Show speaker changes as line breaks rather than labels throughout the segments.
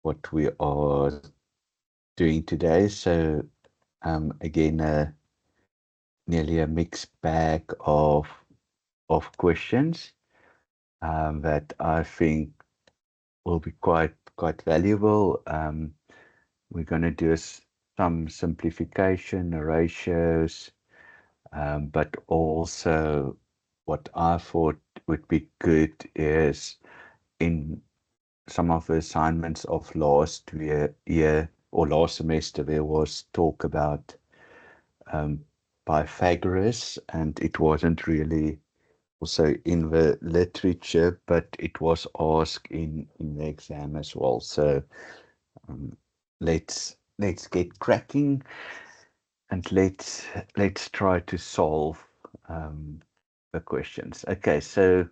what we are doing today. So again, nearly a mixed bag of questions that I think will be quite valuable. We're going to do some simplification, ratios, but also what I thought would be good is in some of the assignments of last year or last semester, there was talk about um, Pythagoras, and it wasn't really also in the literature, but it was asked in the exam as well. So um, let's get cracking and let's try to solve um, the questions. Okay, so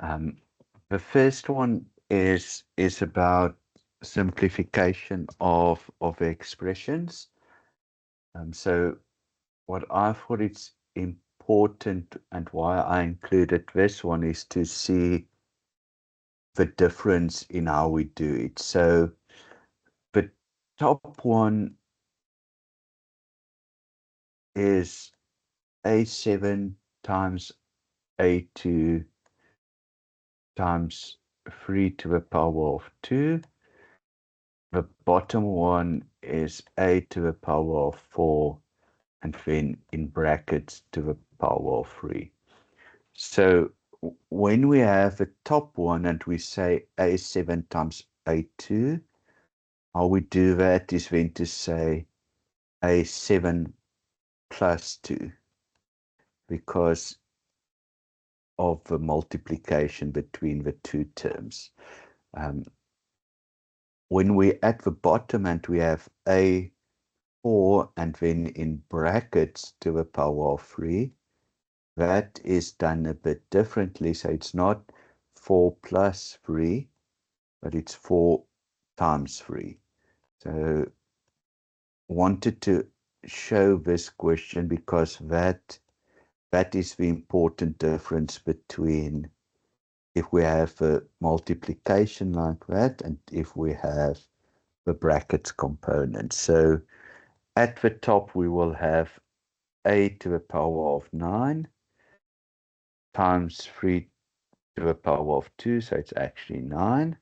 um, the first one is about simplification of expressions. So what I thought it's important and why I included this one is to see the difference in how we do it. So the top one is A7 times A2 times 3 to the power of 2. The bottom one is A to the power of 4 and then in brackets to the power of 3. So when we have the top one and we say A7 times A2, how we do that is then to say A7 plus 2 because of the multiplication between the two terms. When we're at the bottom and we have A4 and then in brackets to the power of 3, that is done a bit differently. So it's not 4 plus 3, but it's 4 times 3. So wanted to show this question because that is the important difference between if we have a multiplication like that and if we have the brackets component. So at the top we will have a to the power of 9 times 3 to the power of 2, so it's actually 9.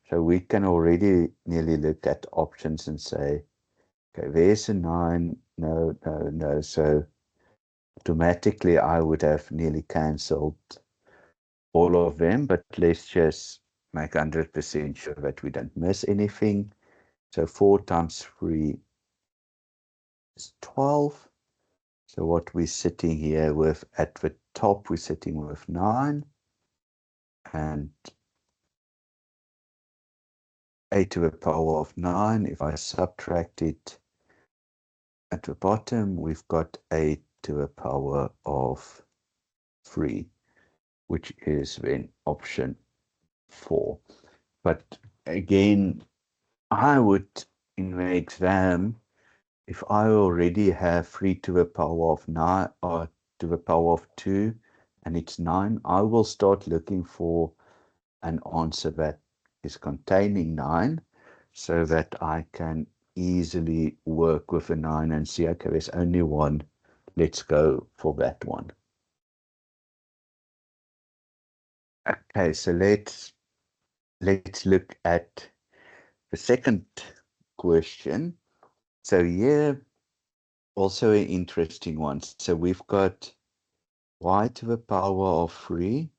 So we can already nearly look at options and say, okay, there's a 9, no, no, no. So automatically I would have nearly cancelled all of them, but let's just make 100% sure that we don't miss anything. So 4 times 3 is 12. So what we're sitting here with at the top, we're sitting with 9. And a to the power of 9, if I subtract it at the bottom, we've got a to the power of 3, which is then option 4. But again, I would, in the exam, if I already have 3 to the power of 9 or to the power of 2 and it's 9, I will start looking for an answer that is containing 9 so that I can easily work with a 9 and see, okay, there's only one. Let's go for that one. Okay, so let's look at the second question. So here, also an interesting one. So we've got y to the power of 3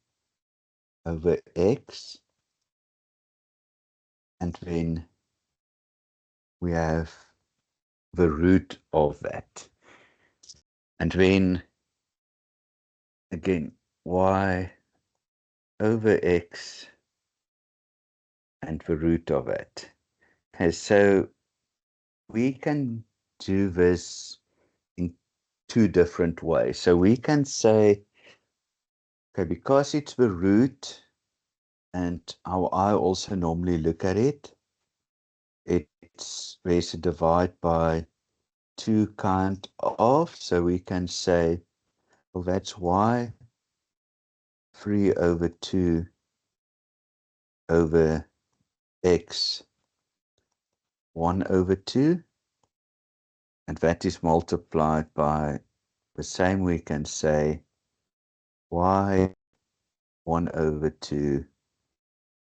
over x, and then we have the root of that. And then again, y over x and the root of it. Okay, so we can do this in two different ways. So we can say, okay, because it's the root, and how I also normally look at it, there's a divide by 2 kind of, so we can say, well, that's y 3 over 2 over x 1 over 2, and that is multiplied by the same, we can say y 1 over 2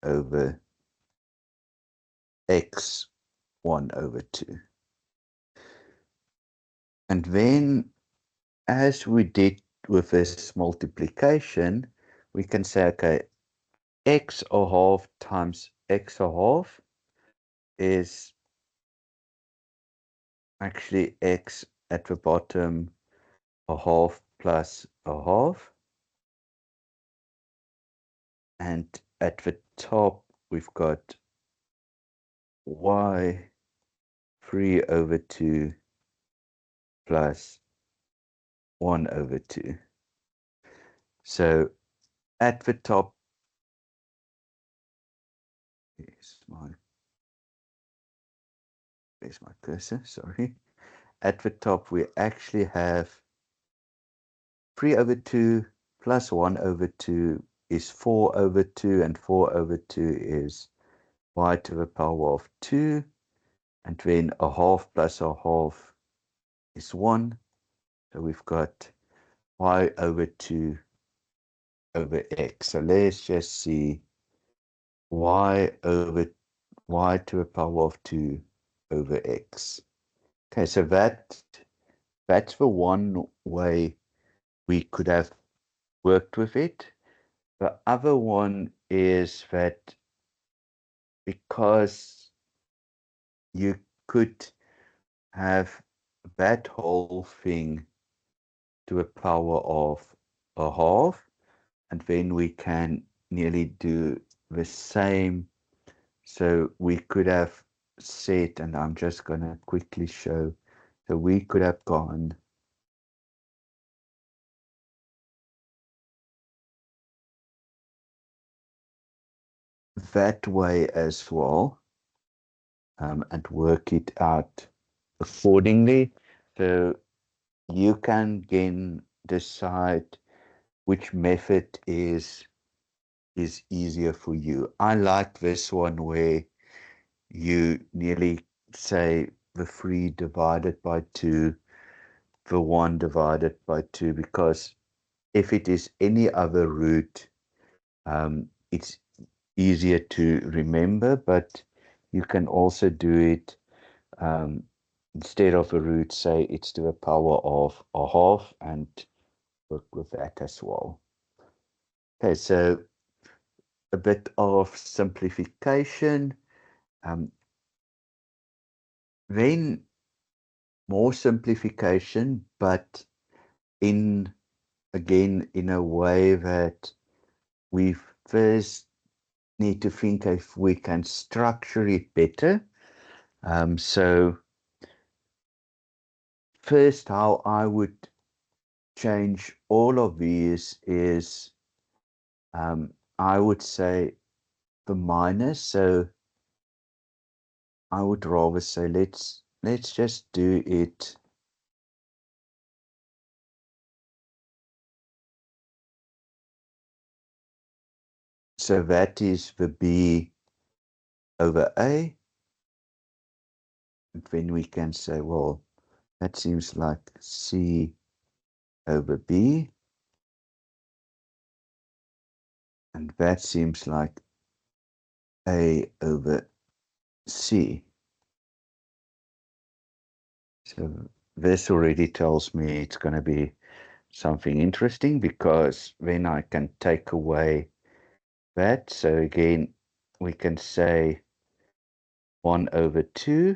over x 1 over 2. And then, as we did with this multiplication, we can say, okay, x a half times x a half is actually x at the bottom a half plus a half, and at the top we've got y 3 over 2 plus 1 over 2. So at the top, where's my cursor, sorry. At the top we actually have 3 over 2 plus 1 over 2 is 4 over 2, and 4 over 2 is y to the power of 2, and then a half plus a half is 1. So we've got y over 2 over x. So let's just see y over y to the power of 2 over x. Okay, so that's the one way we could have worked with it. The other one is that because you could have that whole thing to a power of a half, and then we can nearly do the same. So we could have said, and I'm just going to quickly show, so we could have gone that way as well, and work it out accordingly. So you can again decide which method is easier for you. I like this one where you nearly say the 3 divided by 2, the 1 divided by 2, because if it is any other root, it's easier to remember, but you can also do it instead of a root, say it's to the power of a half, and work with that as well. Okay, so a bit of simplification, then more simplification, but again in a way that we first need to think if we can structure it better. So first, how I would change all of these is I would say the minus. So I would rather say let's just do it so that is the b over a, and then we can say, well, that seems like c over b, and that seems like a over c. So this already tells me it's going to be something interesting, because then I can take away that. So again, we can say 1 over 2,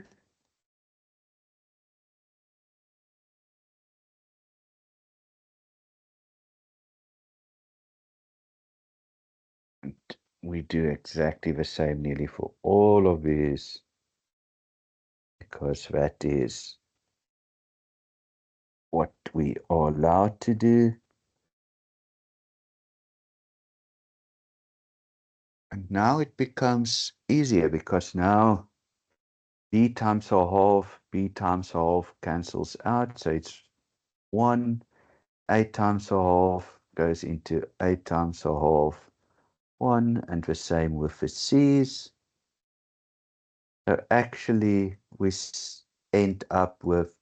and we do exactly the same nearly for all of these, because that is what we are allowed to do. And now it becomes easier, because now b times a half cancels out, so it's 1. 8 times a half goes into 8 times a half, 1, and the same with the c's. So actually, we end up with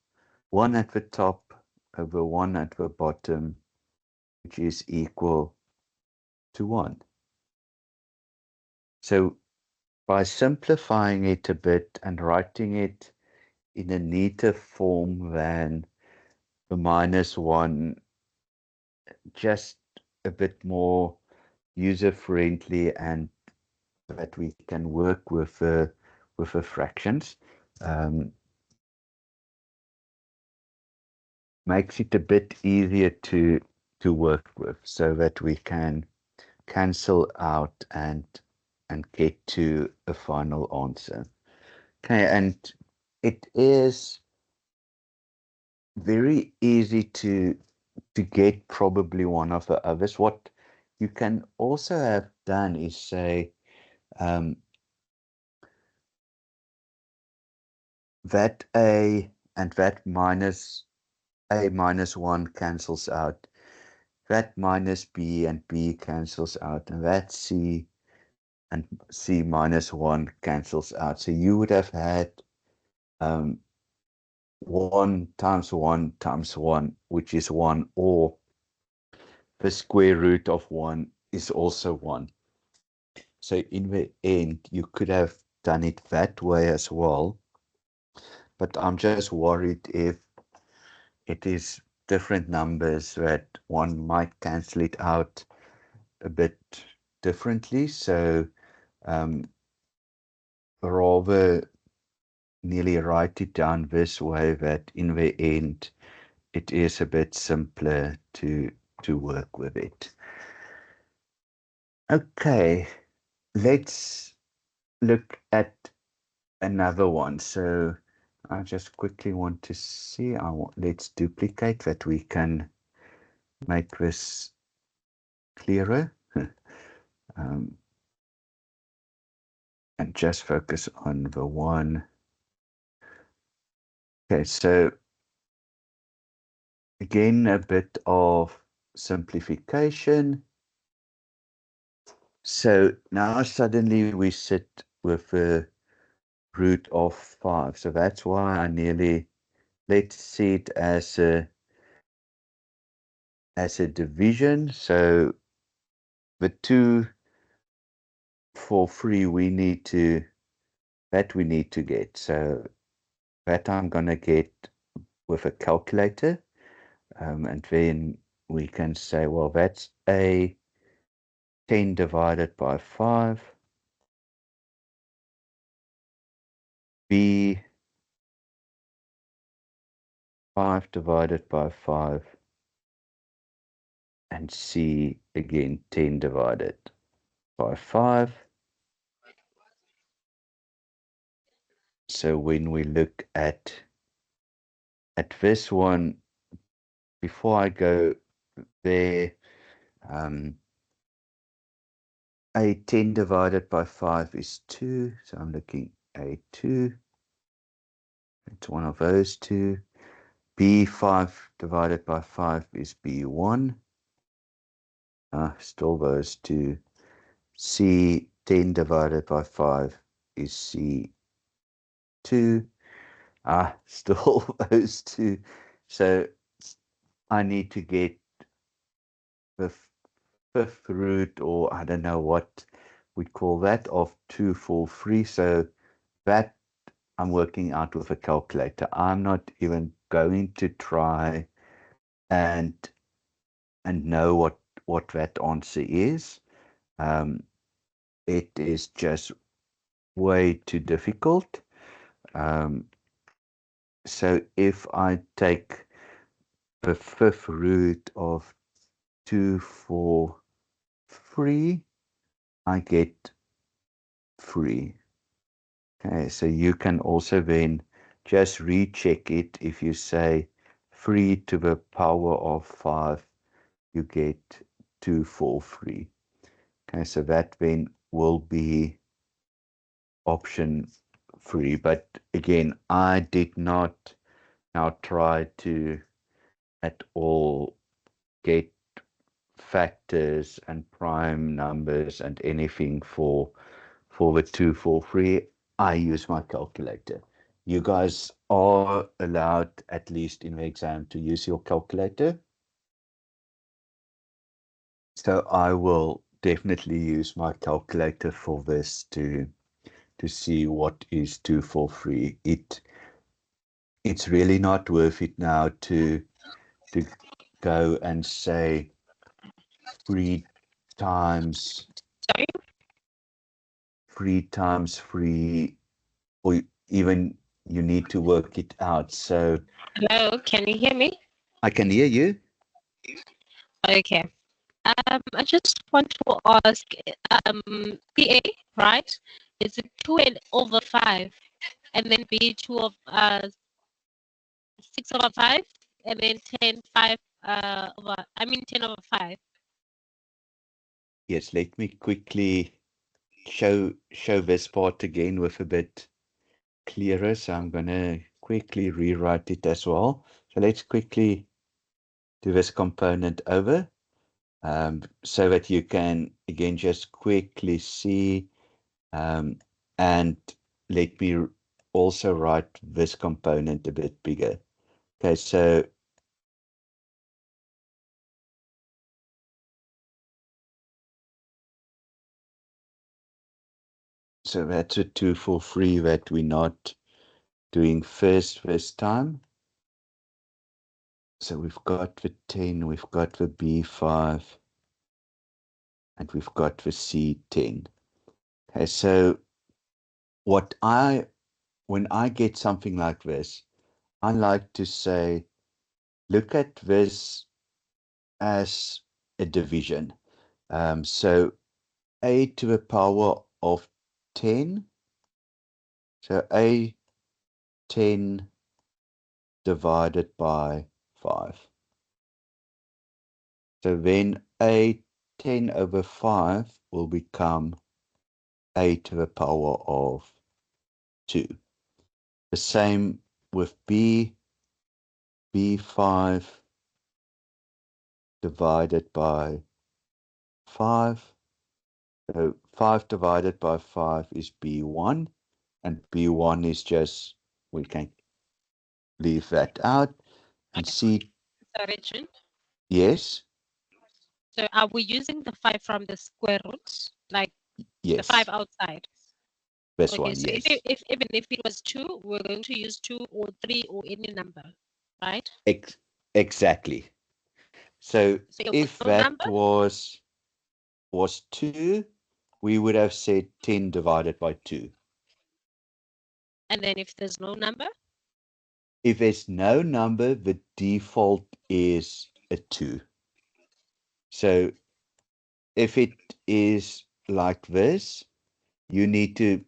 1 at the top over 1 at the bottom, which is equal to 1. So by simplifying it a bit and writing it in a neater form than the -1, just a bit more user-friendly and that we can work with the fractions. Makes it a bit easier to work with, so that we can cancel out and get to a final answer. Okay, and it is very easy to get probably one of the others. What you can also have done is say that a and that minus a minus 1 cancels out. That minus b and b cancels out, and that c and c minus 1 cancels out. So you would have had 1 times 1 times 1, which is 1, or the square root of 1 is also 1. So in the end, you could have done it that way as well. But I'm just worried if it is different numbers that one might cancel it out a bit differently. So rather nearly write it down this way, that in the end it is a bit simpler to work with it. Okay, let's look at another one. So I just quickly want to see, let's duplicate that we can make this clearer. And just focus on the one. Okay, so again, a bit of simplification. So now suddenly we sit with the root of 5. So that's why I nearly, let's see it as a division. So the 2 for 3 we need to get. So that I'm going to get with a calculator. And then we can say, well, that's a 10 divided by 5, b 5 divided by 5, and c again 10 divided by 5. So when we look at this one, before I go there, a 10 divided by 5 is 2. So I'm looking at 2. It's one of those two. B5 divided by 5 is B1. Still those two. C10 divided by 5 is C2. Still those two. So I need to get the fifth root, or I don't know what we call that, of 243. So that I'm working out with a calculator. I'm not even going to try and know what that answer is. It is just way too difficult. So if I take the fifth root of 243, I get 3. Okay, so you can also then just recheck it. If you say 3 to the power of 5, you get 243. Okay, so that then will be option 3. But again, I did not now try to at all get factors and prime numbers and anything for the 243. I use my calculator. You guys are allowed, at least in the exam, to use your calculator. So I will definitely use my calculator for this to see what is 2 for 3. It's really not worth it now to go and say 3 times
Sorry?
3 times 3, or even you need to work it out. So
Hello, can you hear me?
I can hear you.
Okay. I just want to ask, PA, right? Is it 2 and over 5, and then B 2 of 6 over 5, and then 10 5 over, I mean 10 over 5.
Yes, let me quickly show this part again with a bit clearer. So I'm gonna quickly rewrite it as well. So let's quickly do this component over, so that you can again just quickly see, and let me also write this component a bit bigger. Okay, so that's a 2 for 3 that we're not doing first this time. So we've got the 10, we've got the B5, and we've got the C10. Okay, so when I get something like this, I like to say, look at this as a division. So a to the power of 10, so A10 divided by 5. So then A10 over 5 will become a to the power of 2. The same with B5 divided by 5. So 5 divided by 5 is B1, and B1 is just, we can leave that out. And C,
Sorry, June.
yes,
So are we using the 5 from the square root, like the 5
yes,
outside?
this
Okay,
one,
so
yes.
if even if it was 2, we're going to use 2 or 3 or any number, right?
Exactly. So
So if
if
no
that
number,
was 2, we would have said 10 divided by 2.
and then if there's no number,
If there's no number, the default is a 2. So if it is like this, you need to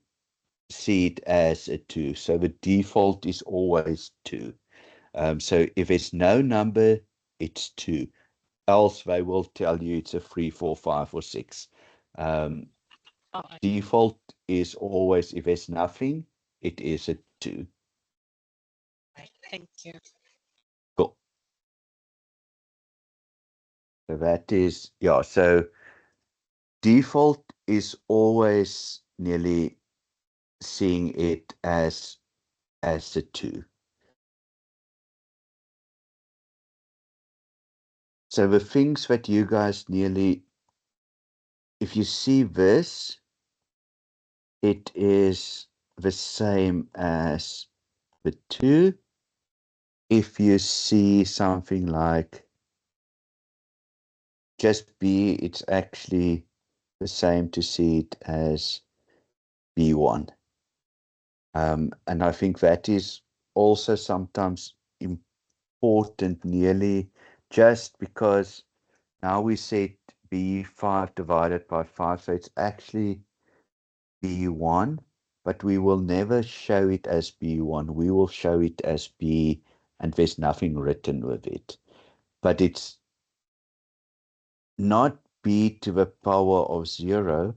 see it as a 2. So the default is always 2. So if it's no number, it's 2. Else they will tell you it's a 3, 4, 5, or 6. Um,
oh,
default is always, if there's nothing, it is a 2.
thank you.
Cool. So that is, yeah, so default is always nearly seeing it as a 2. So the things that you guys nearly, if you see this, it is the same as the 2. If you see something like just B, it's actually the same to see it as B1. And I think that is also sometimes important, nearly just because now we set B5 divided by 5, so it's actually B1, but we will never show it as B1. We will show it as B, and there's nothing written with it. But it's not B to the power of 0,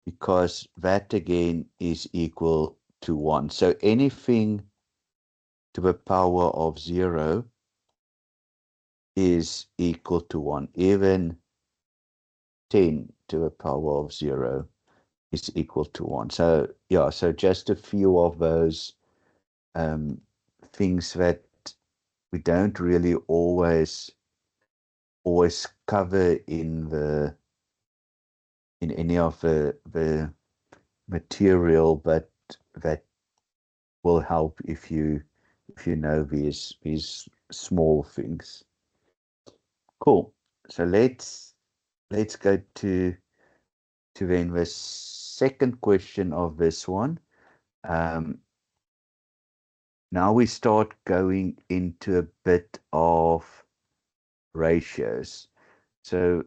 because that again is equal to 1. So anything to the power of 0 is equal to 1. Even 10 to the power of 0 is equal to 1. So yeah, so just a few of those things that we don't really always cover in any of the material, but that will help if you know these small things. Cool. So let's go to then the second question of this one. Now we start going into a bit of ratios. So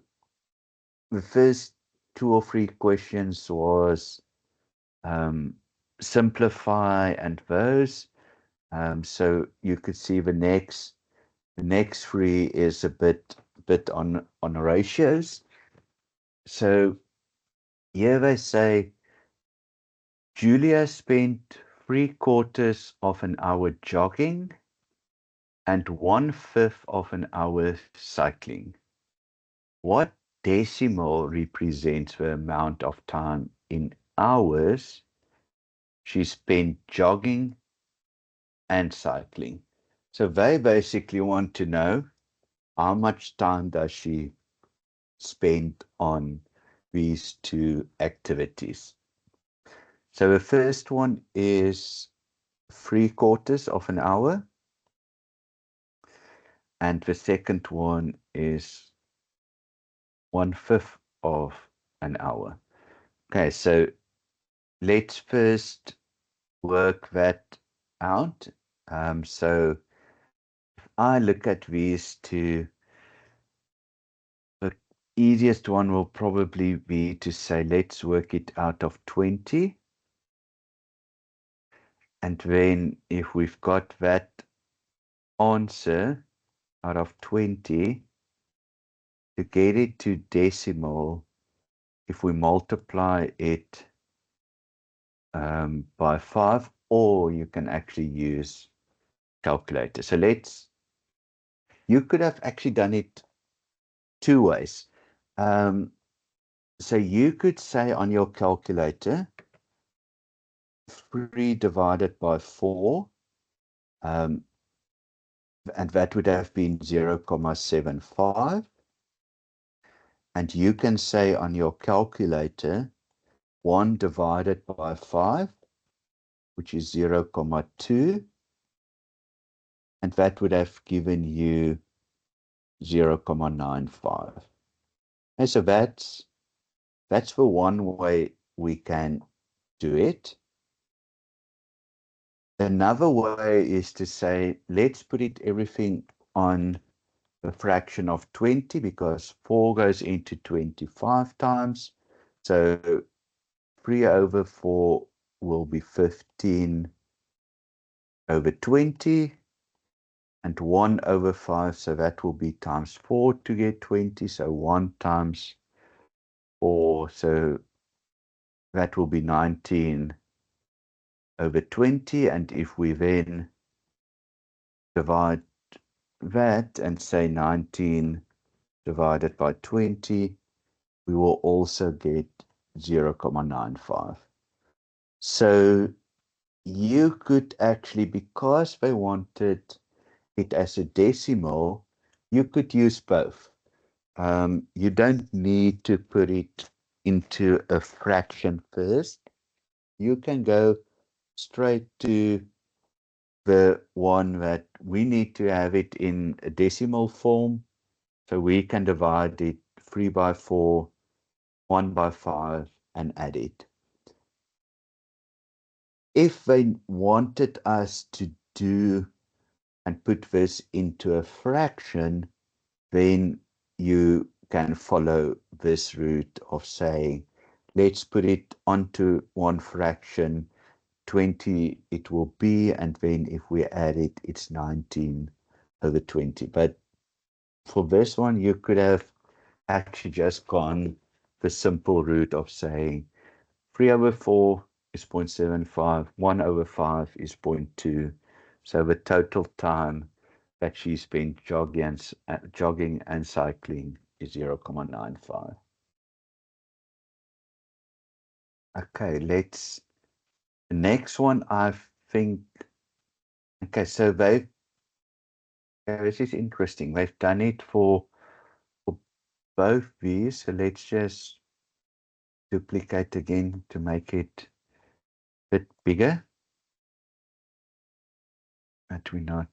the first 2 or 3 questions was simplify and those. So you could see the next 3 is a bit on ratios. So here they say Julia spent 3/4 of an hour jogging and 1/5 of an hour cycling. What decimal represents the amount of time in hours she spent jogging and cycling? So they basically want to know how much time does she spend on these 2 activities. So the first one is 3/4 of an hour, and the second one is 1/5 of an hour. Okay, so let's first work that out. So if I look at these 2, the easiest one will probably be to say, let's work it out of 20. And then if we've got that answer out of 20, to get it to decimal, if we multiply it by 5, or you can actually use calculator. So you could have actually done it 2 ways. So you could say on your calculator 3 divided by 4, and that would have been 0.75. And you can say on your calculator 1 divided by 5, which is 0.2, and that would have given you 0.95. And so that's the one way we can do it. Another way is to say, let's put everything on a fraction of 20, because 4 goes into 25 times. So 3/4 will be 15 over 20, and 1/5, so that will be times 4 to get 20. So 1 times 4, so that will be 19 over 20. And if we then divide that and say 19 divided by 20, we will also get 0.95. So you could actually, because they wanted it as a decimal, you could use both. You don't need to put it into a fraction first. You can go straight to the one that we need to have it in a decimal form. So we can divide it 3 by 4, 1 by 5, and add it. If they wanted us to do and put this into a fraction, then you can follow this route of saying, let's put it onto one fraction, 20 it will be, and then if we add it, it's 19 over 20. But for this one, you could have actually just gone the simple route of saying 3/4 is 0.75, 1/5 is 0.2. So the total time that she spent jogging and cycling is 0.95. Okay, the next one I think, okay, so this is interesting. They've done it for both these. So let's just duplicate again to make it a bit bigger. But we're not.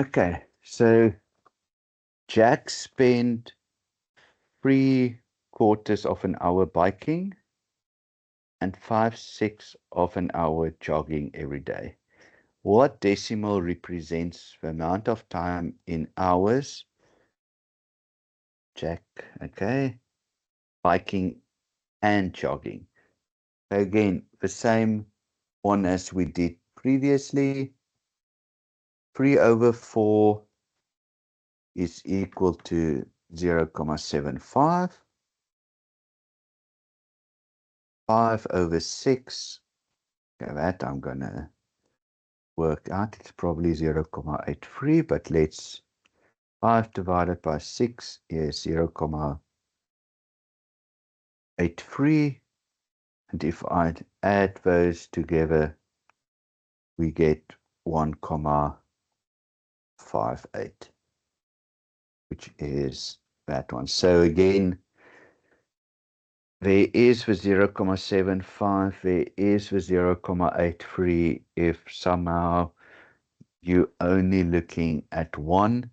Okay, so Jack spent 3/4 of an hour biking and 5/6 of an hour jogging every day. What decimal represents the amount of time in hours Jack, okay, biking and jogging? So again, the same one as we did previously. 3/4 is equal to 0.75. 5/6, okay, that I'm gonna work out. It's probably 0.83, but let's 5 divided by 6 is 0.83. And if I add those together, we get 1.58, which is that one. So again, there is the 0.75, there is the 0.83 if somehow you're only looking at one,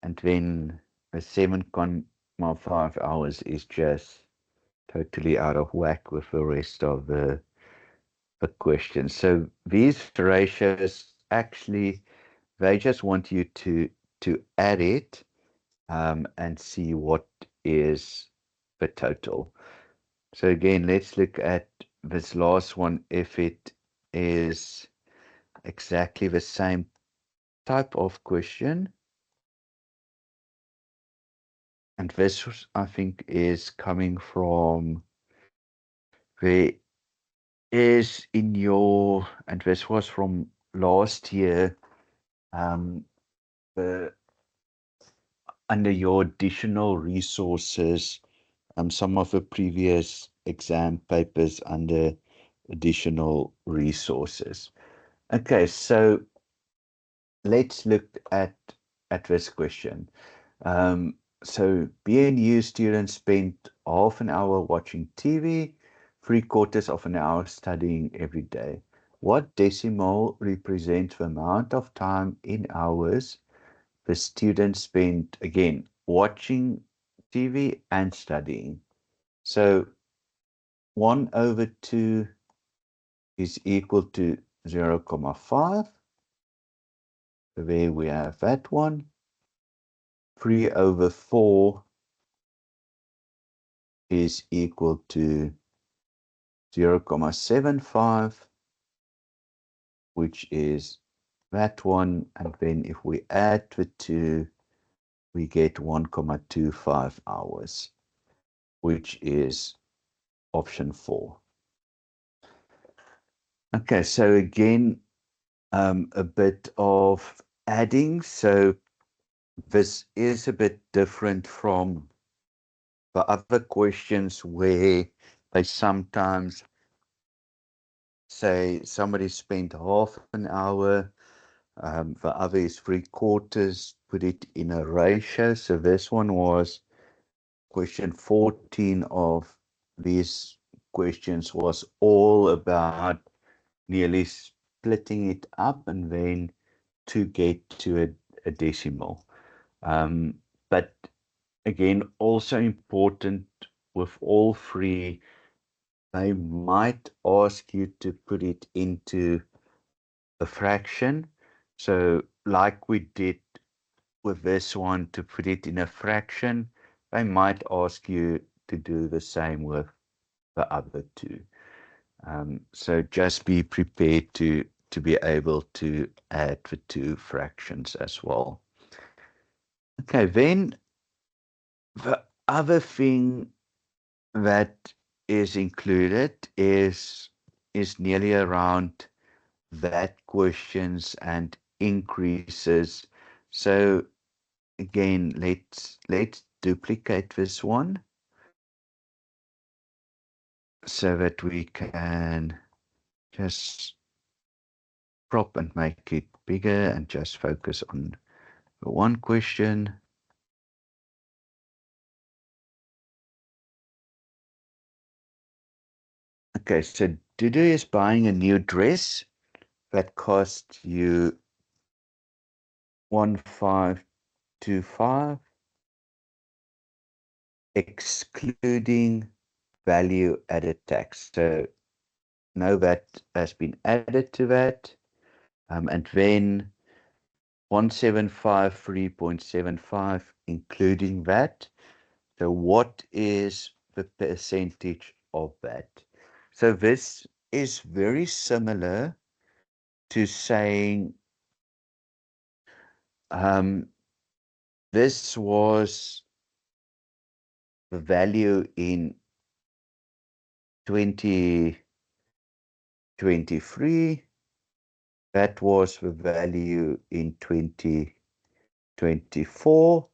and then the 7.5 hours is just totally out of whack with the rest of the question. So these ratios actually, they just want you to add it and see what is the total. So again, let's look at this last one. If it is exactly the same type of question, and this I think is coming from the is in your, and this was from last year, the under your additional resources, some of the previous exam papers under additional resources. Okay, so let's look at this question. So BNU students spent half an hour watching TV, 3/4 of an hour studying every day. What decimal represents the amount of time in hours the students spent, again, watching TV and studying? So 1/2 is equal to 0.5. So there we have that one. 3/4 is equal to 0.75, which is that one. And then if we add the two, we get 1.25 hours, which is option 4. Okay, so again, a bit of adding. So this is a bit different from the other questions where they sometimes say somebody spent half an hour, the other is 3/4, put it in a ratio. So this one was question 14 of these questions was all about nearly splitting it up and then to get to a decimal. But again, also important with all three, they might ask you to put it into a fraction. So like we did with this one, to put it in a fraction, they might ask you to do the same with the other two. So just be prepared to be able to add the two fractions as well. Okay, then the other thing that is included is nearly around that questions and increases. So again, let's duplicate this one so that we can just crop and make it bigger and just focus on the one question. Okay, so Dudu is buying a new dress that cost you 1525, excluding value added tax. So no VAT has been added to that. And then 1753.75, including VAT. So what is the percentage of that? So this is very similar to saying this was the value in 2023. That was the value in 2024.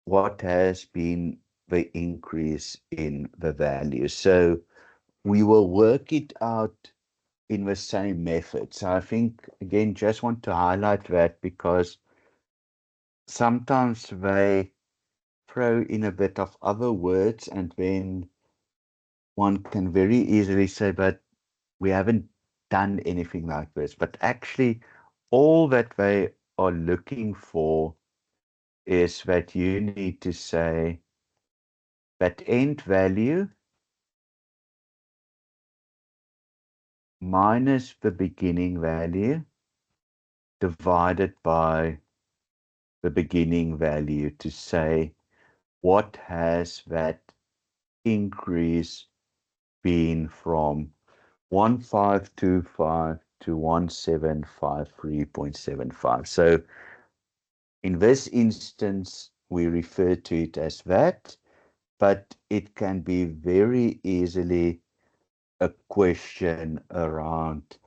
What has been the increase in the value? So we will work it out in the same method. So I think, again, just want to highlight that because sometimes they throw in a bit of other words and then one can very easily say, but we haven't done anything like this. But actually, all that they are looking for is that you need to say that end value minus the beginning value divided by the beginning value to say what has that increase been from 1525 to 1753.75. So in this instance, we refer to it as that, but it can be very easily a question around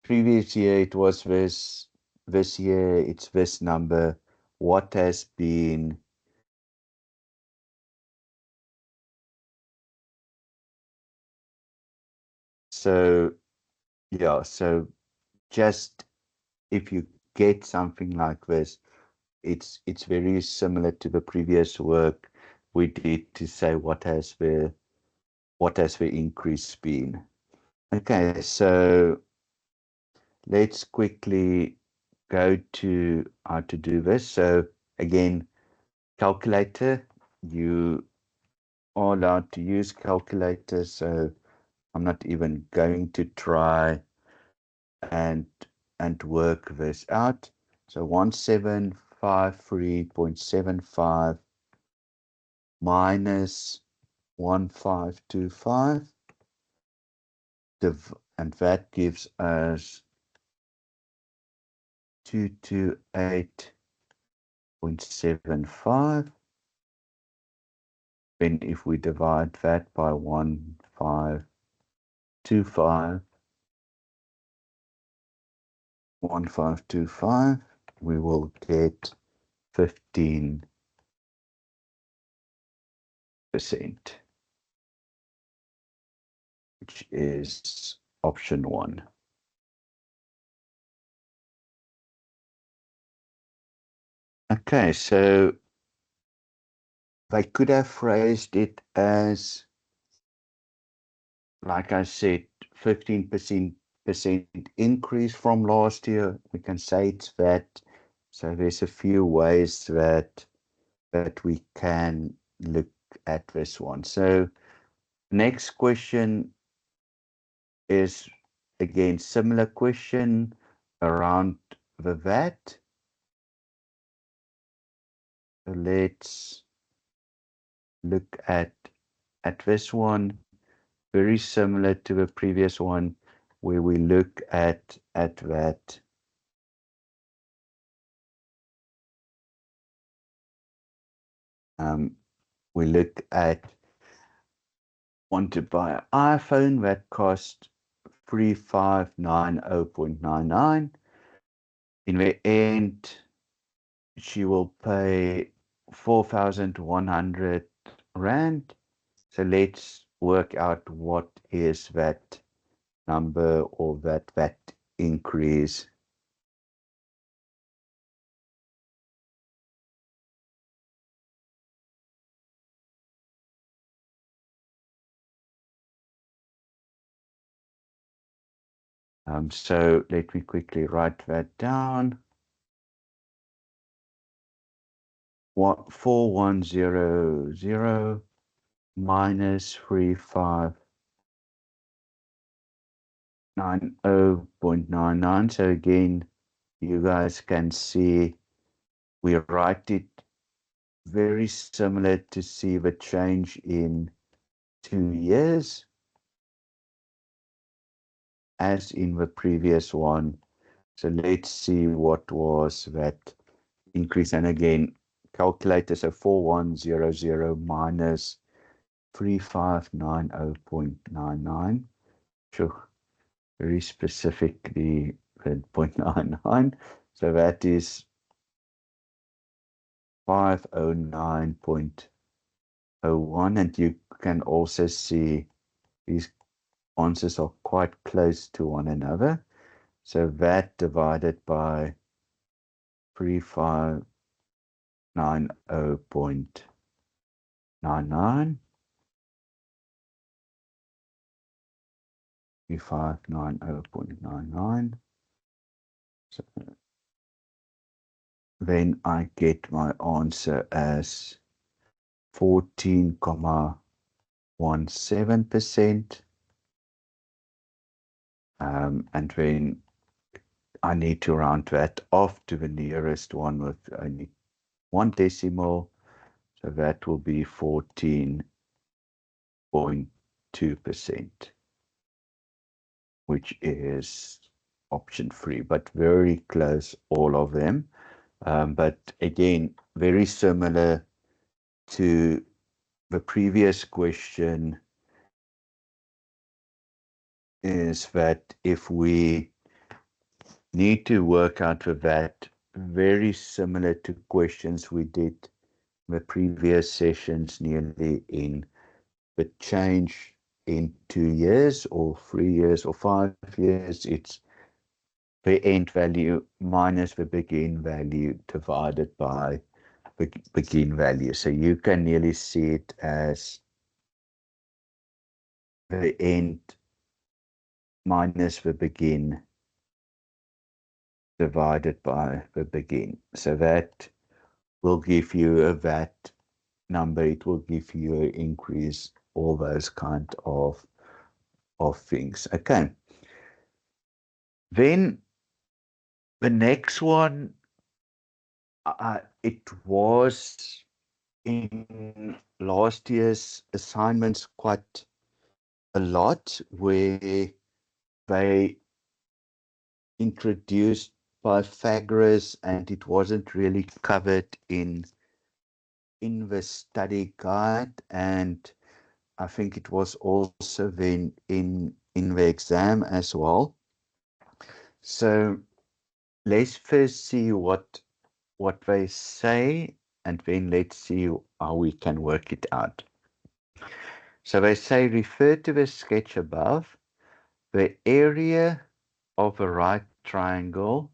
previous year it was this year it's this number, what has been so yeah, so just if you get something like this, it's very similar to the previous work we did to say what has the increase been. Okay, so let's quickly go to how to do this. So again, calculator, you are allowed to use calculator, so I'm not even going to try and work this out. So 1753.75 minus 1525, and that gives us 228.75. Then if we divide that by 1525, we will get 15%, which is option 1. Okay, so they could have phrased it as, like I said, 15% increase from last year. We can say it's that. So there's a few ways that we can look at this one. So next question is again similar question around the VAT. So let's look at this one, very similar to the previous one, where we look at that. We look at want to buy an iPhone that cost 3590.99. In the end, she will pay 4,100 Rand. So let's work out what is that number or that increase. So let me quickly write that down. 4100 minus 3590.99. So again, you guys can see we write it very similar to see the change in 2 years as in the previous one. So let's see what was that increase. And again, calculator, so 4100 minus 3590.99. Sure, very specifically 0.99. So that is 509.01. And you can also see these answers are quite close to one another. So that divided by 3590.99, 3590.99. So then I get my answer as 14.17%. And then I need to round that off to the nearest one with only one decimal. So that will be 14.2%, which is option 3, but very close, all of them. But again, very similar to the previous question, is that if we need to work out with that, very similar to questions we did in the previous sessions, nearly in the change in 2 years or 3 years or 5 years, it's the end value minus the begin value divided by the begin value. So you can nearly see it as the end minus the begin divided by the begin. So that will give you a VAT number. It will give you an increase, all those kind of things. Okay. Then the next one, it was in last year's assignments quite a lot, where they introduced Pythagoras and it wasn't really covered in the study guide, and I think it was also then in the exam as well. So let's first see what they say, and then let's see how we can work it out. So they say, refer to the sketch above. The area of a right triangle.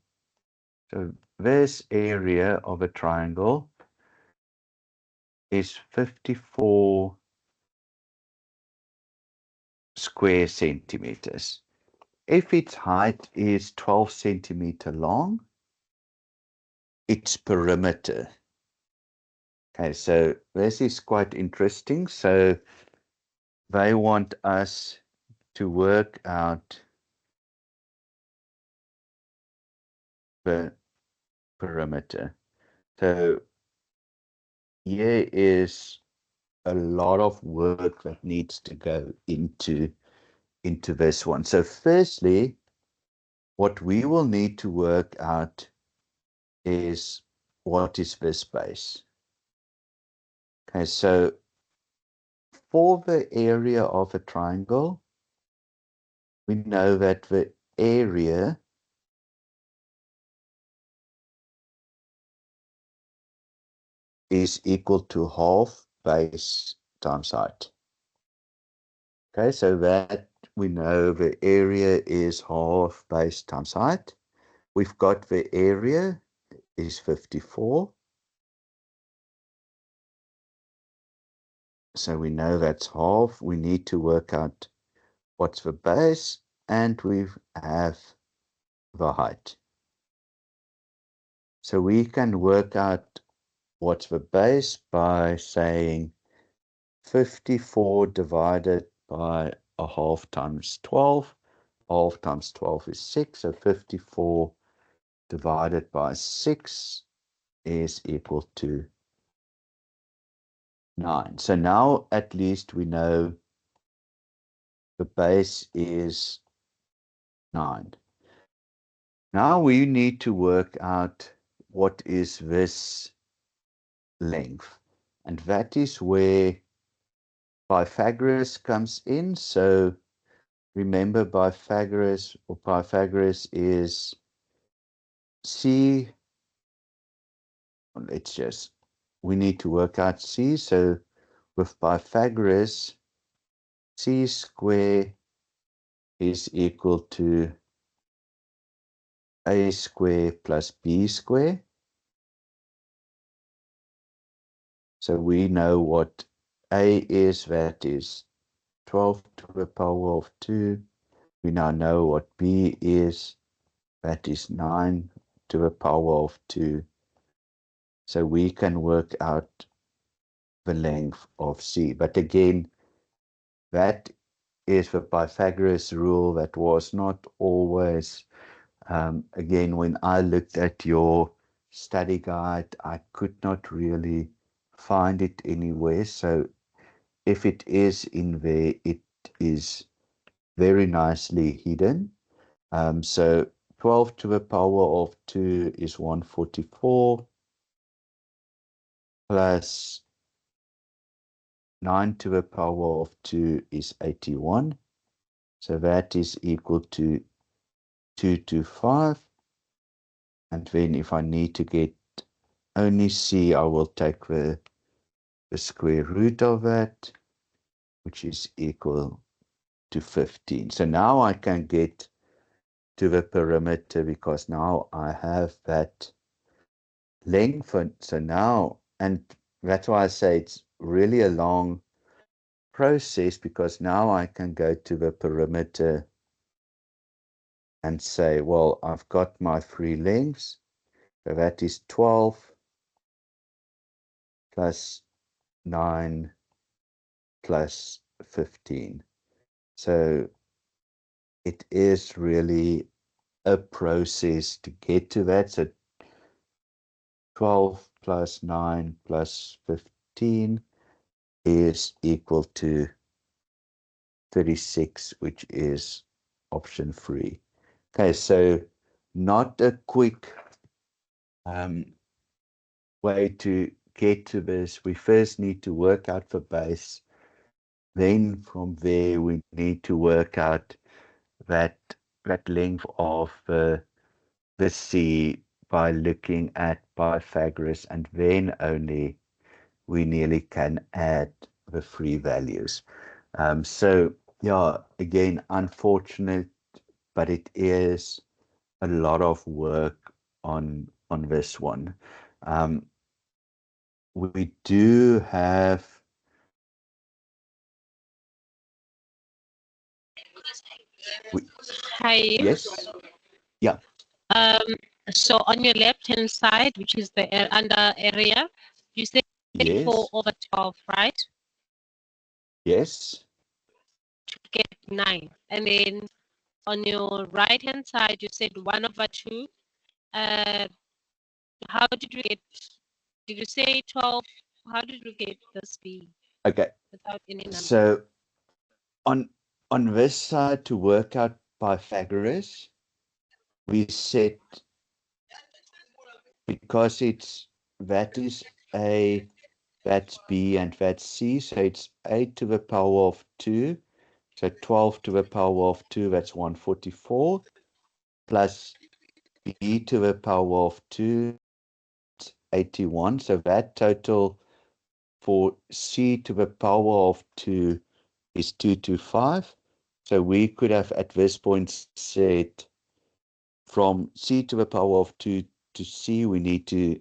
So this area of a triangle is 54 square centimeters. If its height is 12 centimeter long, its perimeter. Okay, so this is quite interesting. So they want us to work out the perimeter. So here is a lot of work that needs to go into this one. So firstly, what we will need to work out is what is this base. Okay, so for the area of a triangle, we know that the area is equal to half base times height. Okay, so that we know the area is half base times height. We've got the area is 54. So we know that's half. We need to work out what's the base, and we have the height. So we can work out what's the base by saying 54 divided by a half times 12. Half times 12 is 6, so 54 divided by 6 is equal to 9. So now at least we know the base is 9. Now we need to work out what is this length, and that is where Pythagoras comes in. So remember, Pythagoras is C. We need to work out C. So with Pythagoras, C square is equal to A square plus B square. So we know what A is, that is 12 to the power of 2. We now know what B is, that is 9 to the power of 2. So we can work out the length of C. But again, that is the Pythagoras rule. That was not always, again, when I looked at your study guide, I could not really find it anywhere. So if it is in there, it is very nicely hidden. So 12 to the power of 2 is 144, plus 9 to the power of 2 is 81. So that is equal to 225. And then if I need to get only C, I will take the square root of that, which is equal to 15. So now I can get to the perimeter because now I have that length. So now, and that's why I say it's really a long process, because now I can go to the perimeter and say, well, I've got my three lengths. So that is 12 plus 9 plus 15. So it is really a process to get to that. So 12 plus 9 plus 15 is equal to 36, which is option 3. Okay, so not a quick way to get to this. We first need to work out the base. Then from there, we need to work out that length of the C by looking at Pythagoras, and then only we nearly can add the three values. So yeah, again, unfortunate, but it is a lot of work on this one. We do have,
Hi.
yes, yeah,
Um, so on your left-hand side, which is the under area, you said 4
yes,
over 12, right?
yes.
To get 9. And then on your right-hand side, you said 1 over 2. Uh, how did you say 12? How did you get this B
Okay,
without any number?
so on this side, to work out Pythagoras, we set, because that is A, that's B, and that's C, so it's A to the power of 2. So 12 to the power of 2, that's 144, plus B to the power of 2, 81. So that total for c to the power of 2 is 225. So we could have at this point said from c to the power of 2 to c, we need to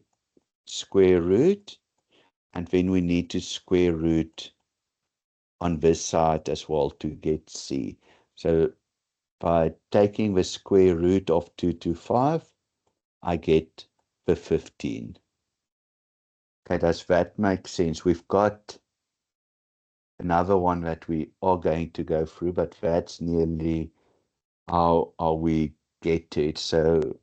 square root, and then we need to square root on this side as well to get c. So by taking the square root of 225, I get the 15. Okay, does that make sense? We've got another one that we are going to go through, but that's nearly how we get to it. So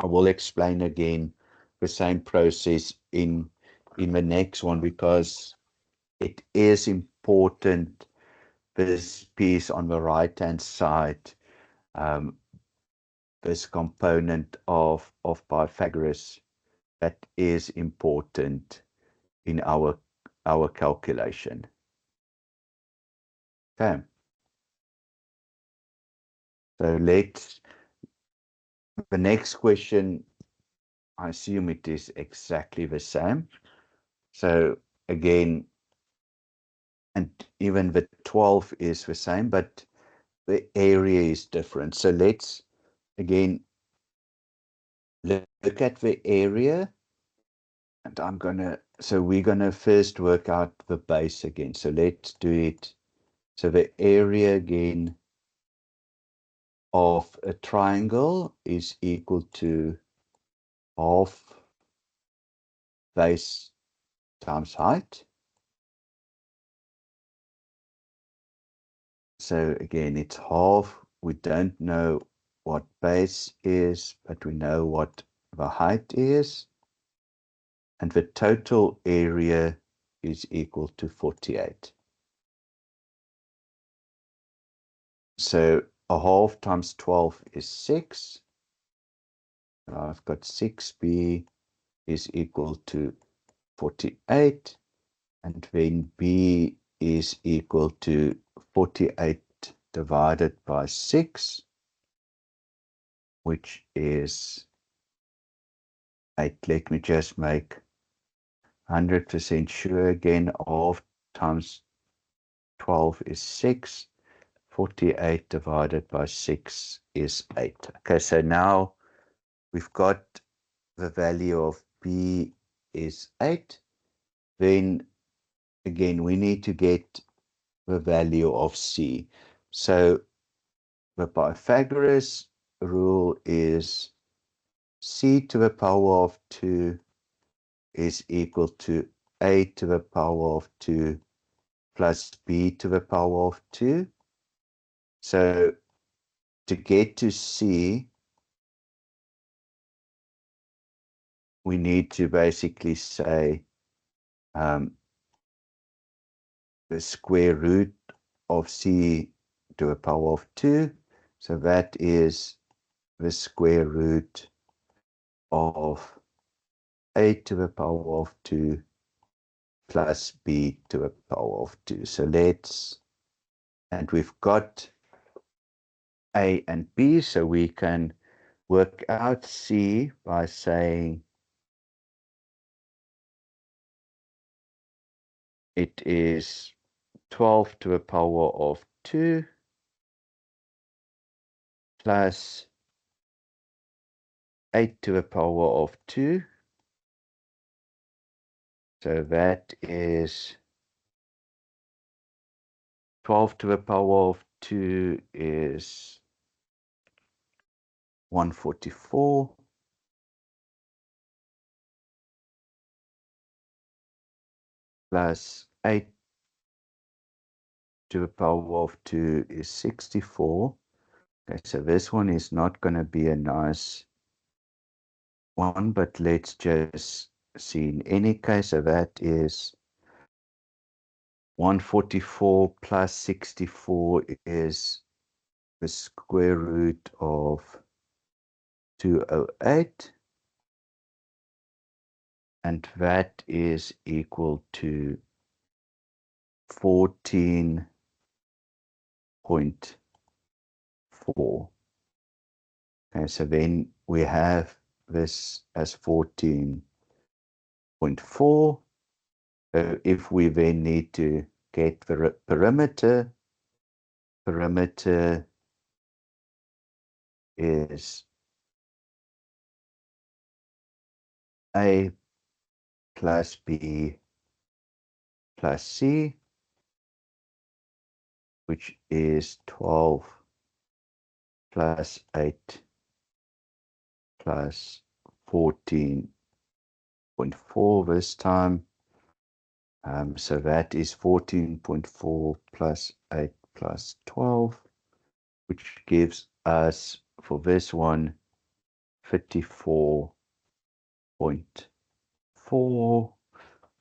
I will explain again the same process in the next one, because it is important, this piece on the right hand side, this component of Pythagoras, that is important in our calculation. Okay, so the next question, I assume it is exactly the same. So again, and even the 12 is the same, but the area is different. So let's again look at the area, and we're gonna first work out the base again. So let's do it. So the area again of a triangle is equal to half base times height. So again, it's half. We don't know what base is, but we know what the height is. And the total area is equal to 48. So a half times 12 is 6. I've got 6b is equal to 48. And then b is equal to 48 divided by 6, which is 8. Let me just make 100% sure again. Half times 12 is 6. 48 divided by 6 is 8. Okay, so now we've got the value of b is 8. Then again, we need to get the value of c. So the Pythagoras rule is c to the power of 2 is equal to a to the power of 2 plus b to the power of 2. So to get to c, we need to basically say the square root of c to the power of 2. So that is the square root of a to the power of 2 plus b to the power of 2. So and we've got a and b, so we can work out c by saying it is 12 to the power of 2 plus 8 to the power of 2. So that is 12 to the power of 2 is 144 plus 8 to the power of 2 is 64. Okay, so this one is not going to be a nice one, but let's just see in any case. So that is 144 plus 64 is the square root of 208, and that is equal to 14.4. Okay, so then we have this as 14.4. 0.4. So if we then need to get the perimeter is A plus B plus C, which is 12 plus 8 plus 14.4 this time. So that is 14.4 plus 8 plus 12, which gives us, for this one, 54.4,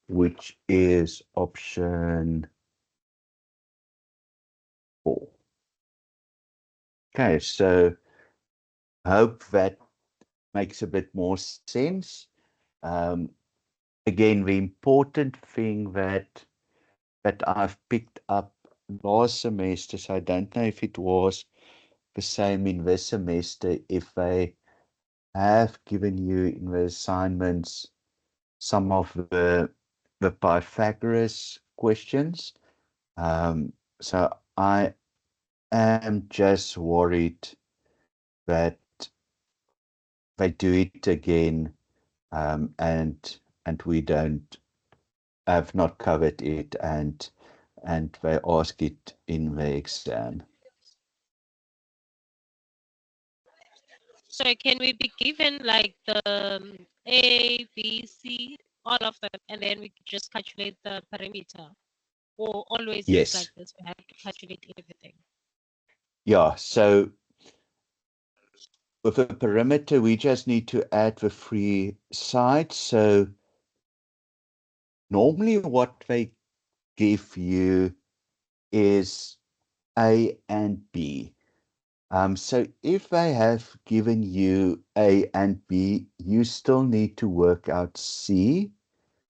which is option 4. Okay, so I hope that makes a bit more sense. Again, the important thing that I've picked up last semester, so I don't know if it was the same in this semester, if they have given you in the assignments some of the Pythagoras questions. So I am just worried that they do it again, and we don't have not covered it, and they ask it in the exam.
So can we be given like the A, B, C, all of them, and then we just calculate the parameter? Or always it's like
Yes.
this, we have to calculate everything?
Yeah. So with a perimeter, we just need to add the three sides. So normally what they give you is A and B. So if they have given you A and B, you still need to work out C.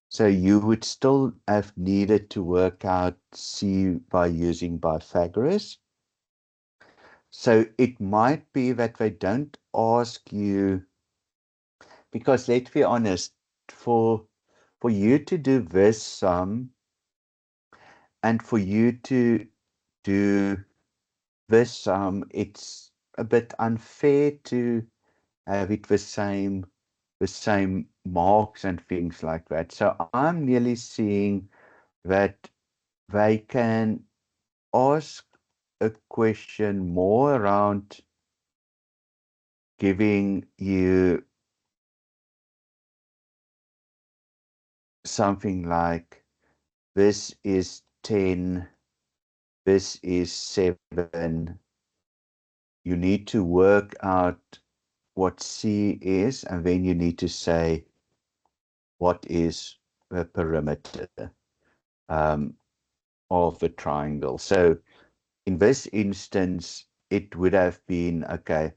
So you would still have needed to work out C by using Pythagoras. So it might be that they don't ask you, because let's be honest, for you to do this sum and for you to do this sum, it's a bit unfair to have it the same marks and things like that. So I'm nearly seeing that they can ask a question more around giving you something like, this is 10, this is 7. You need to work out what C is, and then you need to say what is the perimeter of the triangle. So in this instance, it would have been, okay,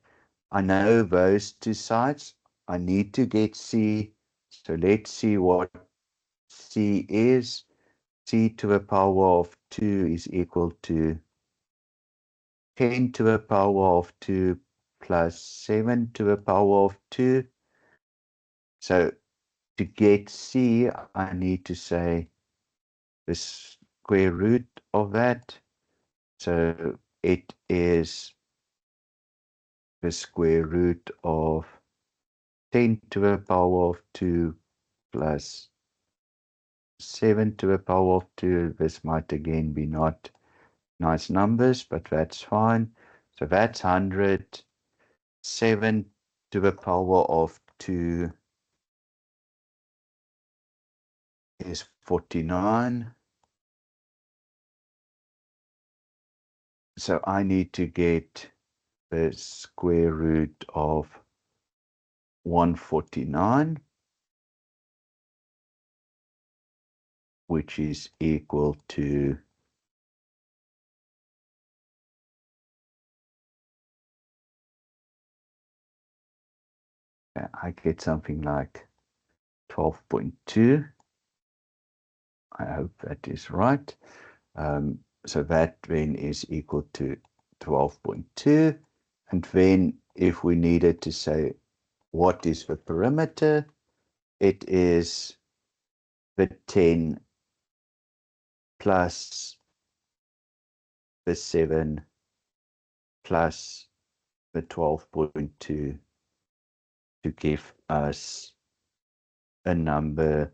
I know those two sides, I need to get C, so let's see what C is. C to the power of 2 is equal to 10 to the power of 2 plus 7 to the power of 2. So to get C, I need to say the square root of that. So it is the square root of 10 to the power of 2 plus 7 to the power of 2. This might again be not nice numbers, but that's fine. So that's 100. 7 to the power of 2 is 49. So I need to get the square root of 149, which is equal to, I get something like 12.2. I hope that is right. So that then is equal to 12.2. And then if we needed to say what is the perimeter, it is the 10 plus the 7 plus the 12.2 to give us a number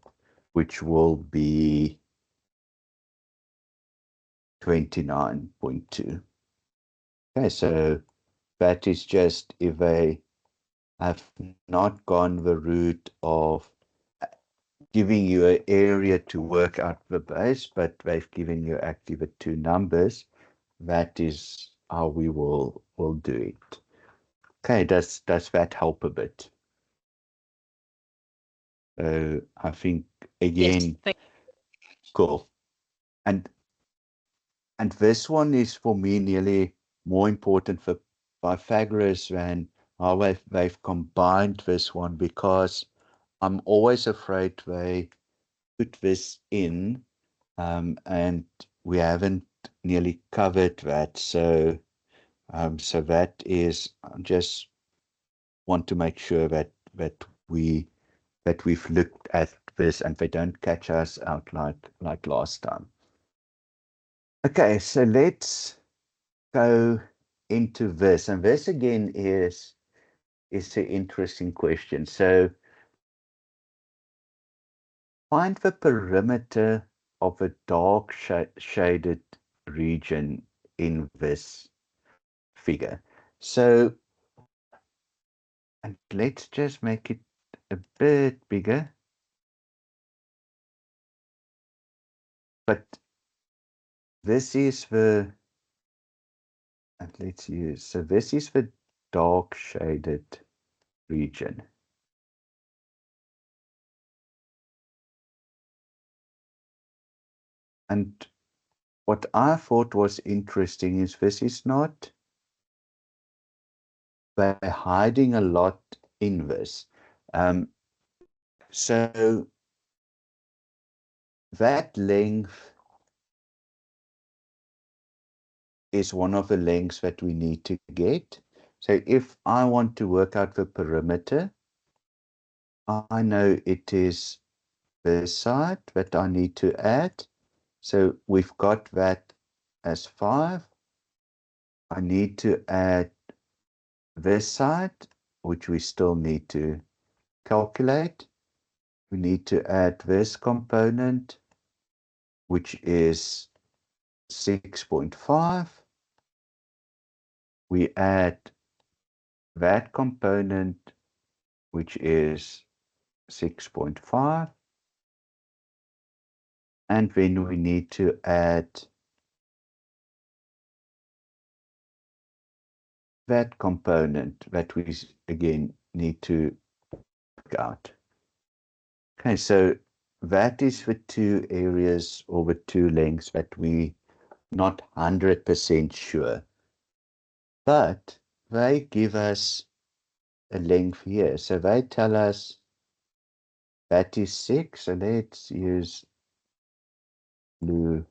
which will be 29.2. Okay, so that is just if they have not gone the route of giving you an area to work out the base, but they've given you actually the two numbers. That is how we will do it. Okay, does that help a bit? So I think
Yes.
again, cool. And this one is for me nearly more important for Pythagoras than how they've combined this one, because I'm always afraid they put this in and we haven't nearly covered that. So so that is, I just want to make sure that we've looked at this and they don't catch us out like last time. Okay, so let's go into this, and this again is an interesting question. So find the perimeter of a dark shaded region in this figure. So, and let's just make it a bit bigger, but this is the, and let's use, so this is the dark shaded region. And what I thought was interesting is this is not by hiding a lot in this. So that length is one of the lengths that we need to get. So if I want to work out the perimeter, I know it is this side that I need to add. So we've got that as 5. I need to add this side, which we still need to calculate. We need to add this component, which is 6.5. We add that component, which is 6.5. And then we need to add that component that we again need to work out. Okay, so that is the two areas or the two lengths that we not 100% sure, but they give us a length here. So they tell us that is 6. So let's use blue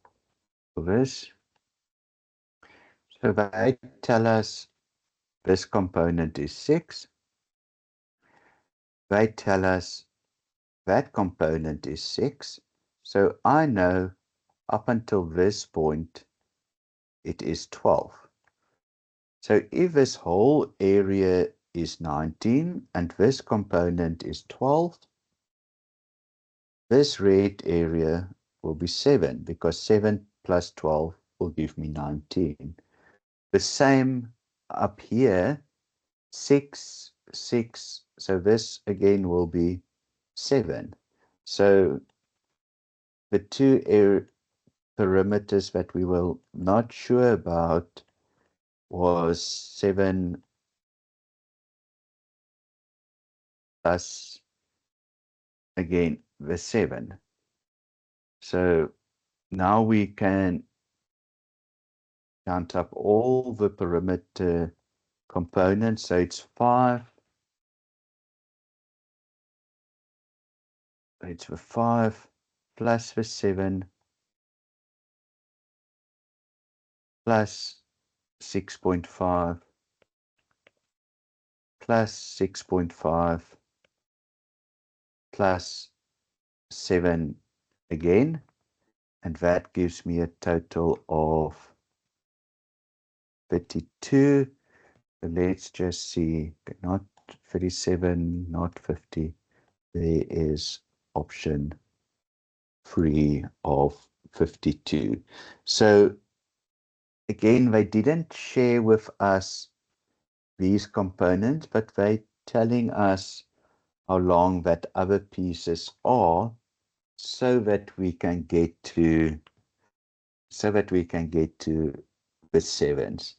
for this. So they tell us this component is 6. They tell us that component is 6. So I know up until this point, it is 12. So if this whole area is 19 and this component is 12, this red area will be 7, because 7 plus 12 will give me 19. The same up here, 6, 6. So this again will be 7. So the two perimeters that we were not sure about was 7 plus, again, the 7. So now we can count up all the perimeter components. So it's 5. It's the 5 plus the 7 plus 6.5 plus 6.5 plus 7 again, and that gives me a total of 32. So let's just see, not 37, not 50. There is option 3 of 52. So again, they didn't share with us these components, but they're telling us how long that other pieces are so that we can get to the sevens.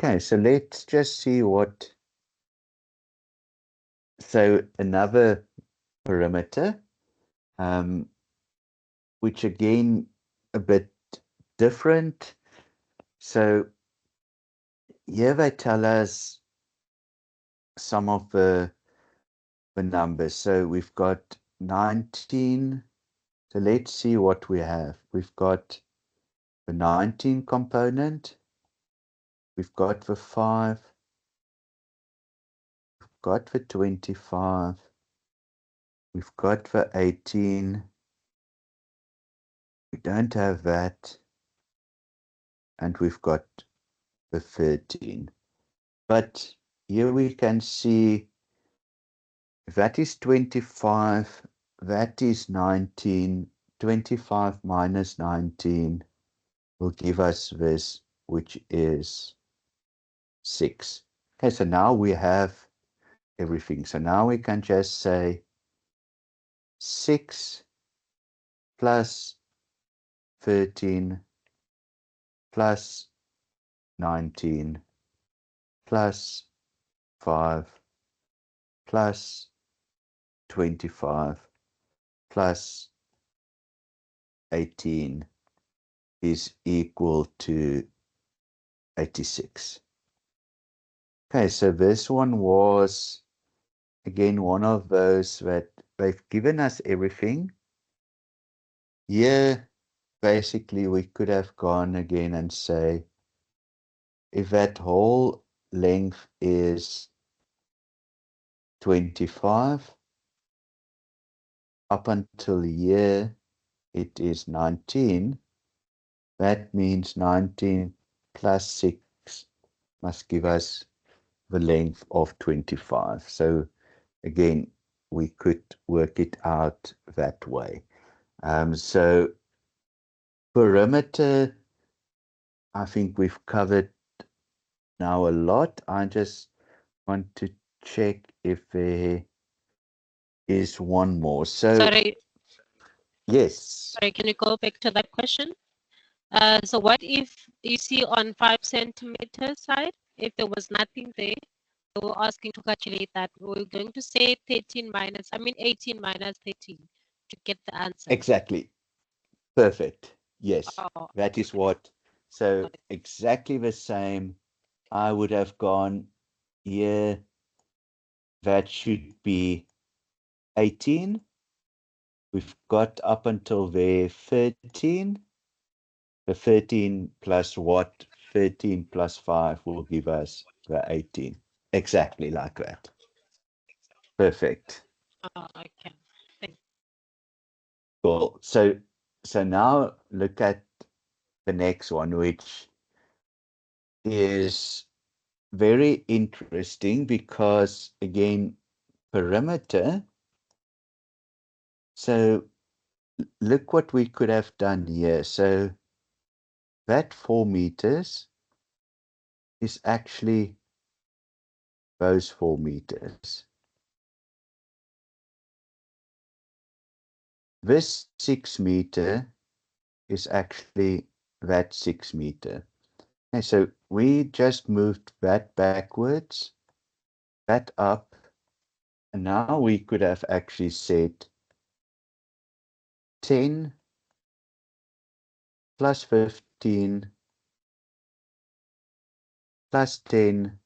Okay, so let's just see what, so another perimeter, which again, a bit different. So here they tell us some of the numbers. So we've got 19. So let's see what we have. We've got the 19 component. We've got the 5. We've got the 25. We've got the 18. We don't have that. And we've got the 13. But here we can see that is 25. That is 19. 25 minus 19 will give us this, which is 6. Okay, so now we have everything. So now we can just say 6 plus 13 plus 19 plus 5 plus 25 plus 18 is equal to 86. Okay, so this one was, again, one of those that they've given us everything. Here, basically, we could have gone again and say, if that whole length is 25, up until here, it is 19. That means 19 plus 6 must give us the length of 25. So again, we could work it out that way. So perimeter, I think we've covered now a lot. I just want to check if there is one more. So
Sorry,
yes,
can you go back to that question? So what if you see on 5 centimeter side, if there was nothing there, they were asking to calculate that. We're going to say 18 minus 13 to get the answer.
exactly. Perfect. Yes,
Oh,
that is what. So exactly the same. I would have gone here. That should be 18. We've got up until there 13. The 13 plus what? 13 plus 5 will give us the 18. Exactly like that. Perfect.
okay. Thank
Cool. So now look at the next one, which is very interesting because, again, perimeter. So look what we could have done here. So that 4 meters is actually those 4 meters. This 6 meter is actually that 6 meter. Okay, so we just moved that backwards, that up, and now we could have actually said 10 plus 15 plus 10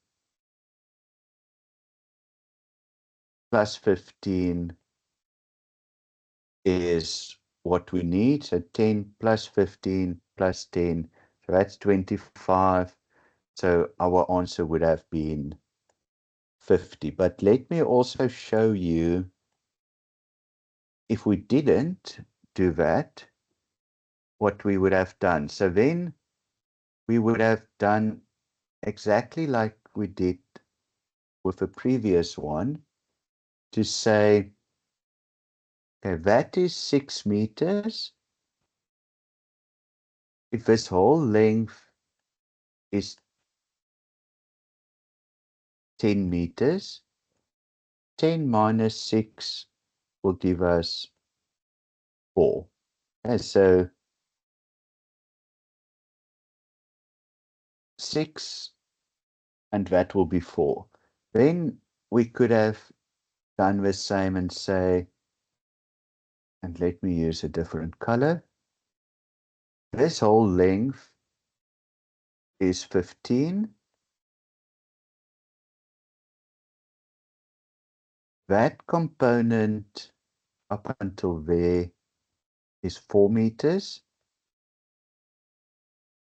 plus 15 is what we need. So 10 plus 15 plus 10. So that's 25. So our answer would have been 50. But let me also show you if we didn't do that, what we would have done. So then we would have done exactly like we did with the previous one to say, okay, that is 6 meters. If this whole length is 10 meters, 10 minus 6 will give us 4. Okay, so 6 and that will be 4. Then we could have done the same and say, and let me use a different color. This whole length is 15. That component up until there is 4 meters.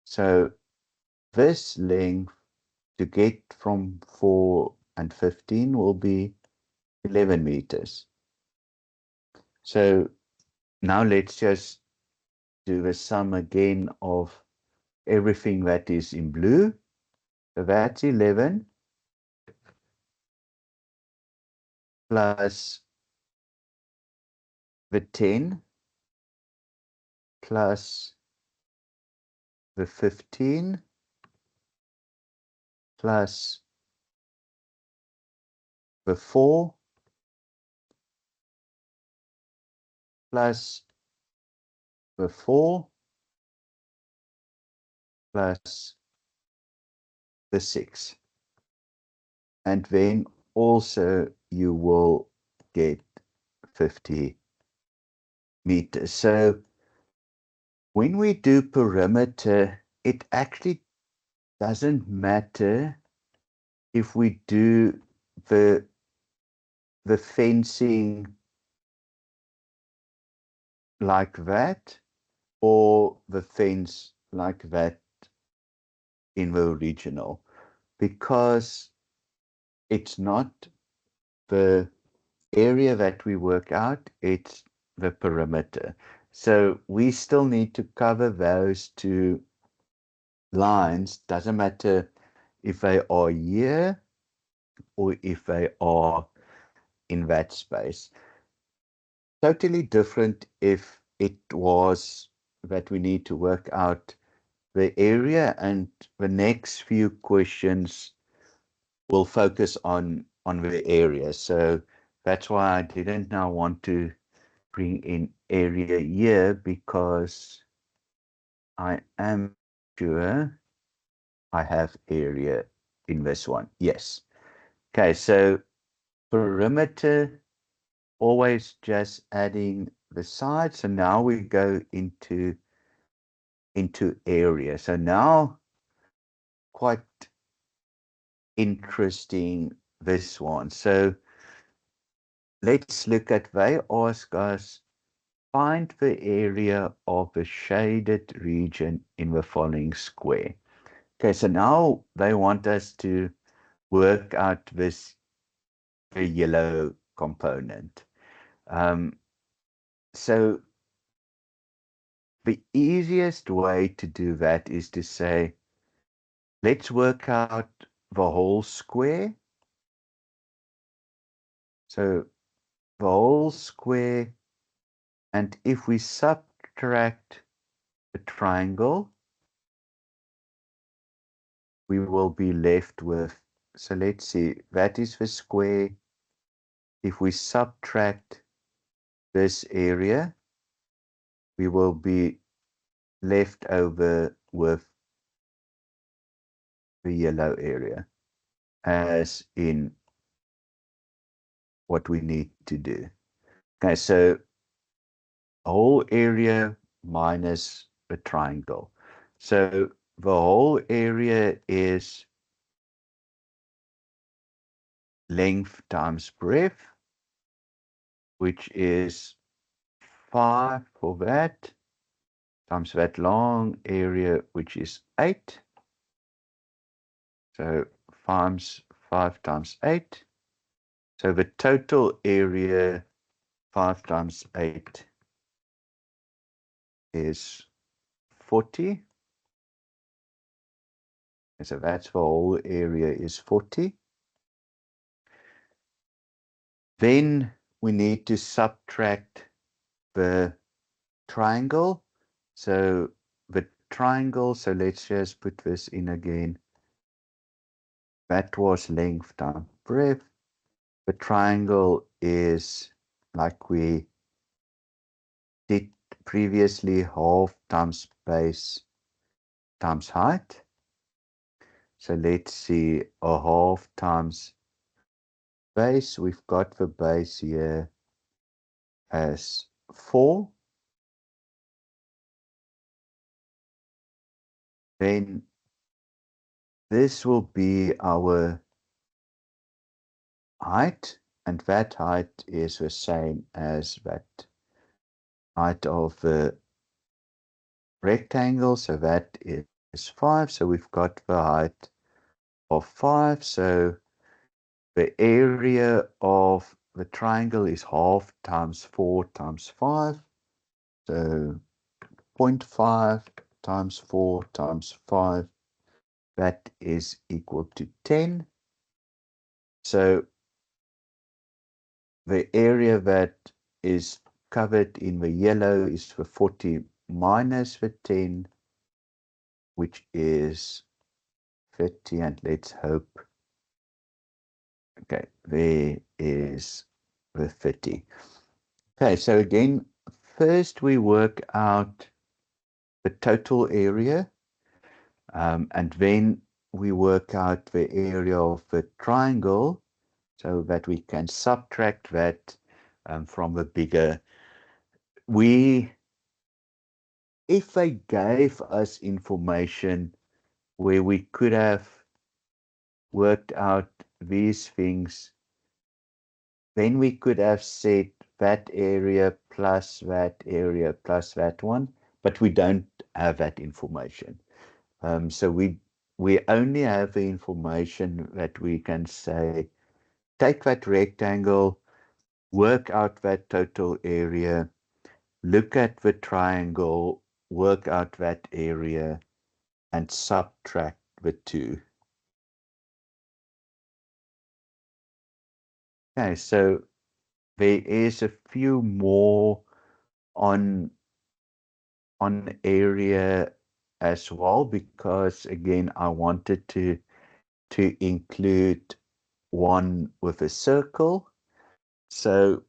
So this length to get from 4 and 15 will be 11 meters. So now let's just do the sum again of everything that is in blue. So that's 11 plus the 10 plus the 15 plus the 4 plus the 4 plus the 6. And then also you will get 50 meters. So when we do perimeter, it actually doesn't matter if we do the fencing like that or the fence like that in the original, because it's not the area that we work out, it's the perimeter. So we still need to cover those two lines. Doesn't matter if they are here or if they are in that space. Totally different if it was that we need to work out the area, and the next few questions will focus on the area. So that's why I didn't now want to bring in area here, because I am sure I have area in this one. Yes. Okay, so perimeter, always just adding the side. So now we go into area. So now quite interesting, this one. So let's look at, they ask us, find the area of the shaded region in the following square. Okay, so now they want us to work out this the yellow component. So the easiest way to do that is to say, let's work out the whole square. So the whole square, and if we subtract the triangle, we will be left with, so let's see, that is the square. If we subtract this area, we will be left over with the yellow area, as in what we need to do. Okay, so whole area minus the triangle. So the whole area is length times breadth, which is 5 for that, times that long area, which is 8. So 5 times 8. So the total area 5 times 8 is 40. And so that's the whole area is 40. Then we need to subtract the triangle. So the triangle, so let's just put this in again. That was length times breadth. The triangle is, like we did previously, half times base times height. So let's see, a half times base. We've got the base here as 4. Then this will be our height, and that height is the same as that height of the rectangle, so that is 5. So we've got the height of 5. So the area of the triangle is half times 4 times 5. So 0.5 times 4 times 5, that is equal to 10. So the area that is covered in the yellow is the 40 minus the 10, which is 30. And let's hope, okay, there is the 30. Okay, so again, first we work out the total area, and then we work out the area of the triangle, so that we can subtract that from the bigger. If they gave us information where we could have worked out these things, then we could have said that area plus that area plus that one, but we don't have that information. So we only have the information that we can say, take that rectangle, work out that total area, look at the triangle, work out that area, and subtract the two. Okay, so there is a few more on area as well, because again, I wanted to include one with a circle. So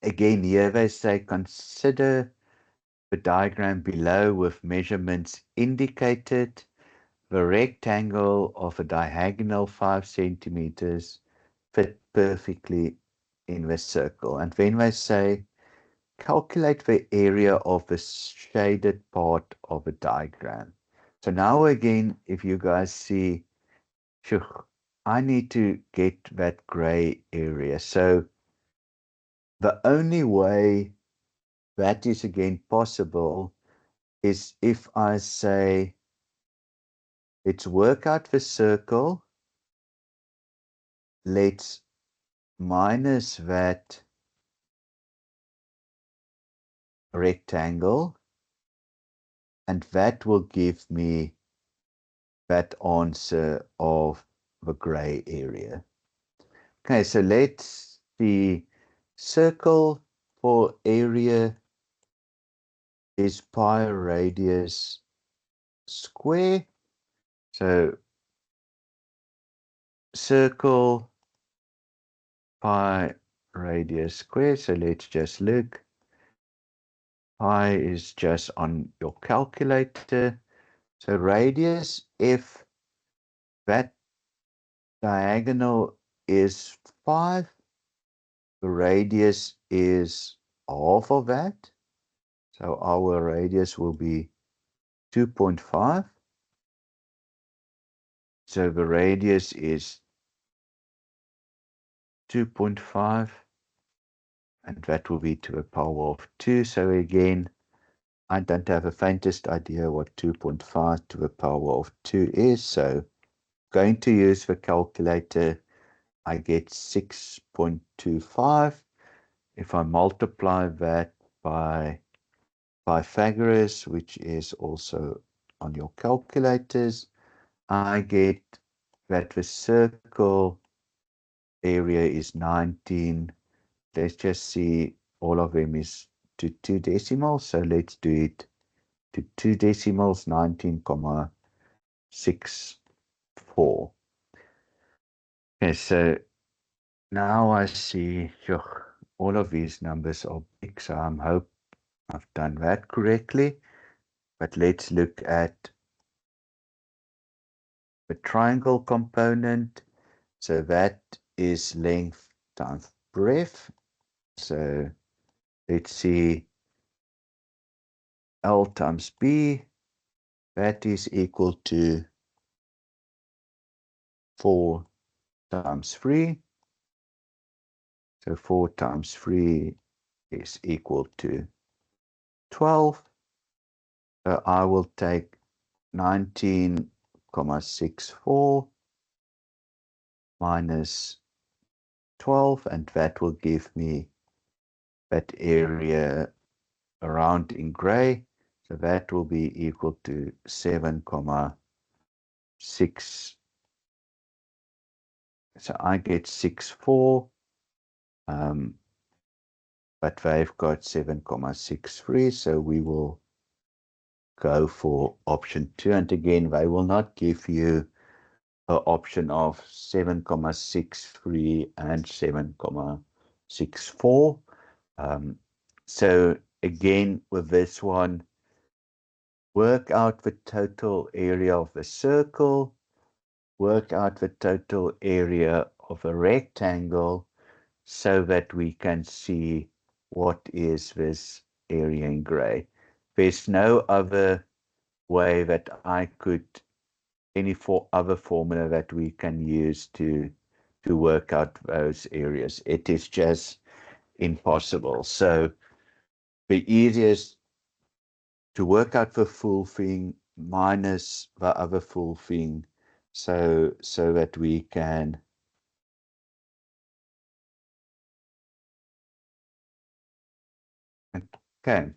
again, here they say, consider the diagram below with measurements indicated. The rectangle of a diagonal 5 centimeters fit perfectly in the circle. And then they say, calculate the area of the shaded part of a diagram. So now again, if you guys see, sure, I need to get that gray area. So the only way that is again possible is if I say, let's work out the circle, let's minus that rectangle, and that will give me that answer of the gray area. Okay, so let's see, circle for area is pi radius square. So circle pi radius square. So let's just look. Pi is just on your calculator. So radius, if that diagonal is 5, the radius is half of that. So our radius will be 2.5. So the radius is 2.5. and that will be to the power of 2. So again, I don't have the faintest idea what 2.5 to the power of 2 is. So going to use the calculator, I get 6.25. If I multiply that by Pythagoras, which is also on your calculators, I get that the circle area is 19. Let's just see, all of them is to 2 decimals. So let's do it to 2 decimals, 19.64. Okay, so now I see all of these numbers are big, so I hope I've done that correctly. But let's look at the triangle component. So that is length times breadth. So let's see, L times B, that is equal to 4 times 3. So 4 times 3 is equal to 12. So I will take 19.64 minus 12, and that will give me that area around in gray. So that will be equal to 7.6. So I get 6.4, but they've got 7.63. So we will go for option 2. And again, they will not give you an option of 7.63 and 7.64. So again, with this one, work out the total area of the circle, work out the total area of a rectangle, so that we can see what is this area in gray. There's no other way that I could, any other formula that we can use to work out those areas. It is just impossible. So the easiest to work out the full thing minus the other full thing, so that we can okay.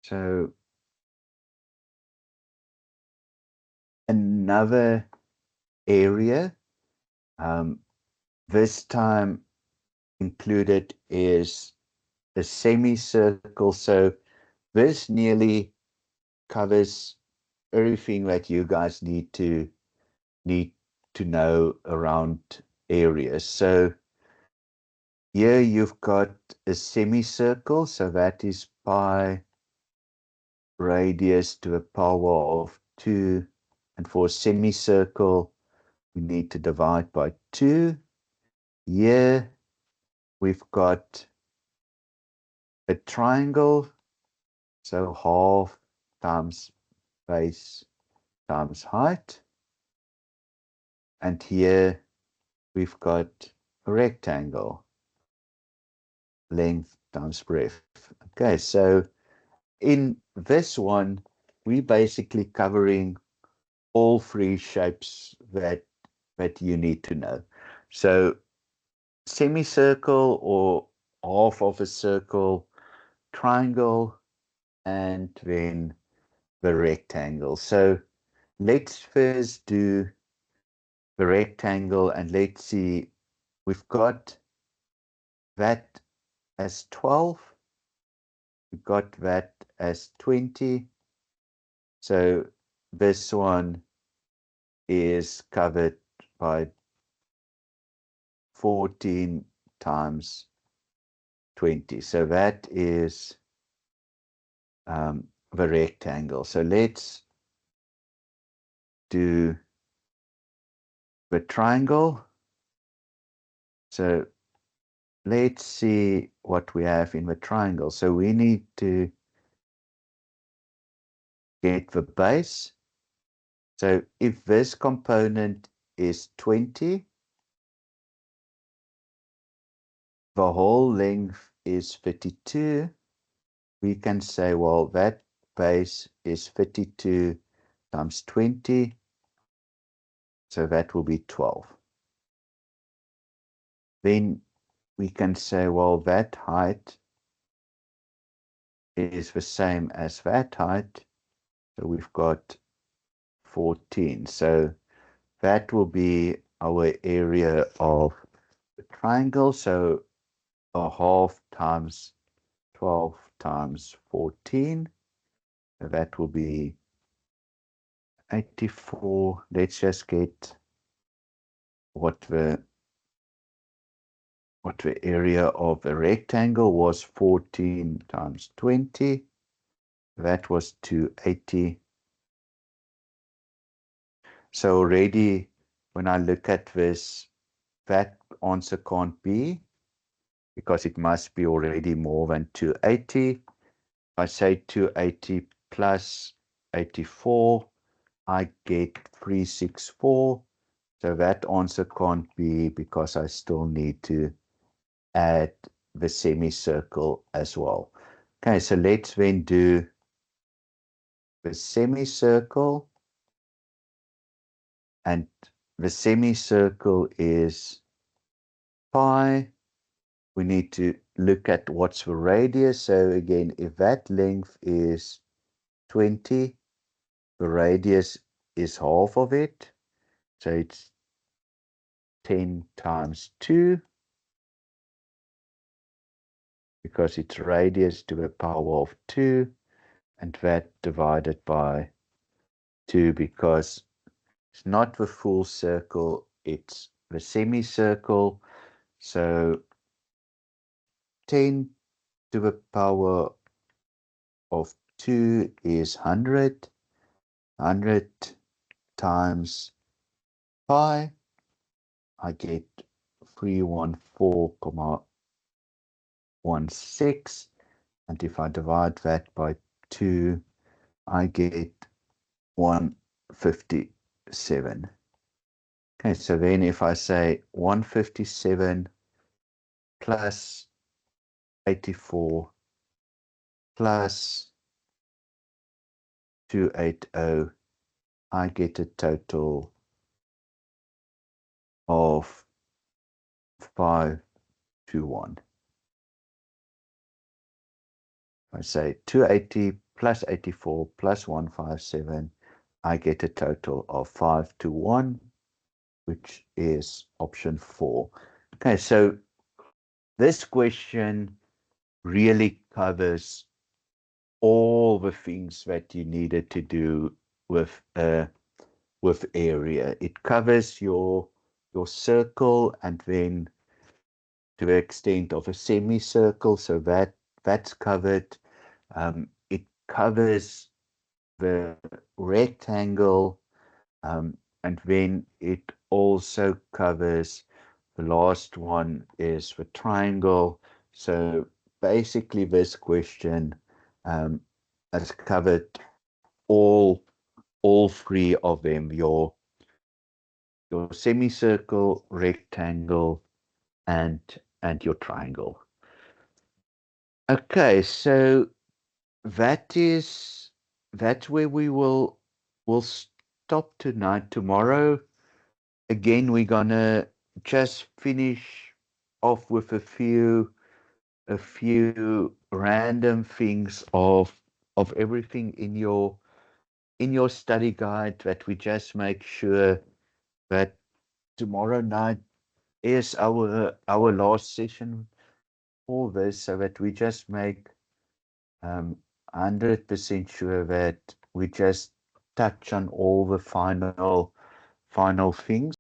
So another area, this time included, is a semicircle. So this nearly covers everything that you guys need to know around areas. So here you've got a semicircle, so that is pi radius to the power of 2. And for a semicircle, we need to divide by 2. Here we've got a triangle, so half times base times height. And here we've got a rectangle, length times breadth. Okay, so in this one, we're basically covering all 3 shapes that you need to know. So semicircle or half of a circle, triangle, and then the rectangle. So let's first do the rectangle, and let's see, we've got that as 12, we've got that as 20. So this one is covered by 14 times 20. So that is the rectangle. So let's do the triangle. So let's see what we have in the triangle. So we need to get the base. So if this component is 20, the whole length is 32, we can say, well, that base is 32 times 20, so that will be 12. Then we can say, well, that height is the same as that height, so we've got 14. So that will be our area of the triangle. So a half times 12 times 14. So that will be 84. Let's just get what the area of a rectangle was. 14 times 20. That was 280. So already when I look at this, that answer can't be, because it must be already more than 280. I say 280 plus 84, I get 364. So that answer can't be, because I still need to add the semicircle as well. Okay, so let's then do the semicircle. And the semicircle is pi. We need to look at what's the radius. So again, if that length is 20, the radius is half of it. So it's 10 times 2, because it's radius to the power of 2, and that divided by 2, because it's not the full circle, it's the semicircle. So 10 to the power of 2 is 100. 100 times pi, I get 314.16. And if I divide that by 2, I get 157. Okay, so then if I say 157 plus 84 plus 280, I get a total of 521. I say 280 plus 84 plus 157, I get a total of 521, which is option 4. Okay, so this question really covers all the things that you needed to do with area. It covers your circle, and then to the extent of a semicircle, so that's covered. It covers the rectangle, and then it also covers, the last one is the triangle. So basically this question has covered all three of them, your semicircle, rectangle, and your triangle. Okay, so that's where we'll stop tonight. Tomorrow again we're gonna just finish off with a few random things of everything in your study guide, that we just make sure that tomorrow night is our last session for this, so that we just make 100% sure that we just touch on all the final things.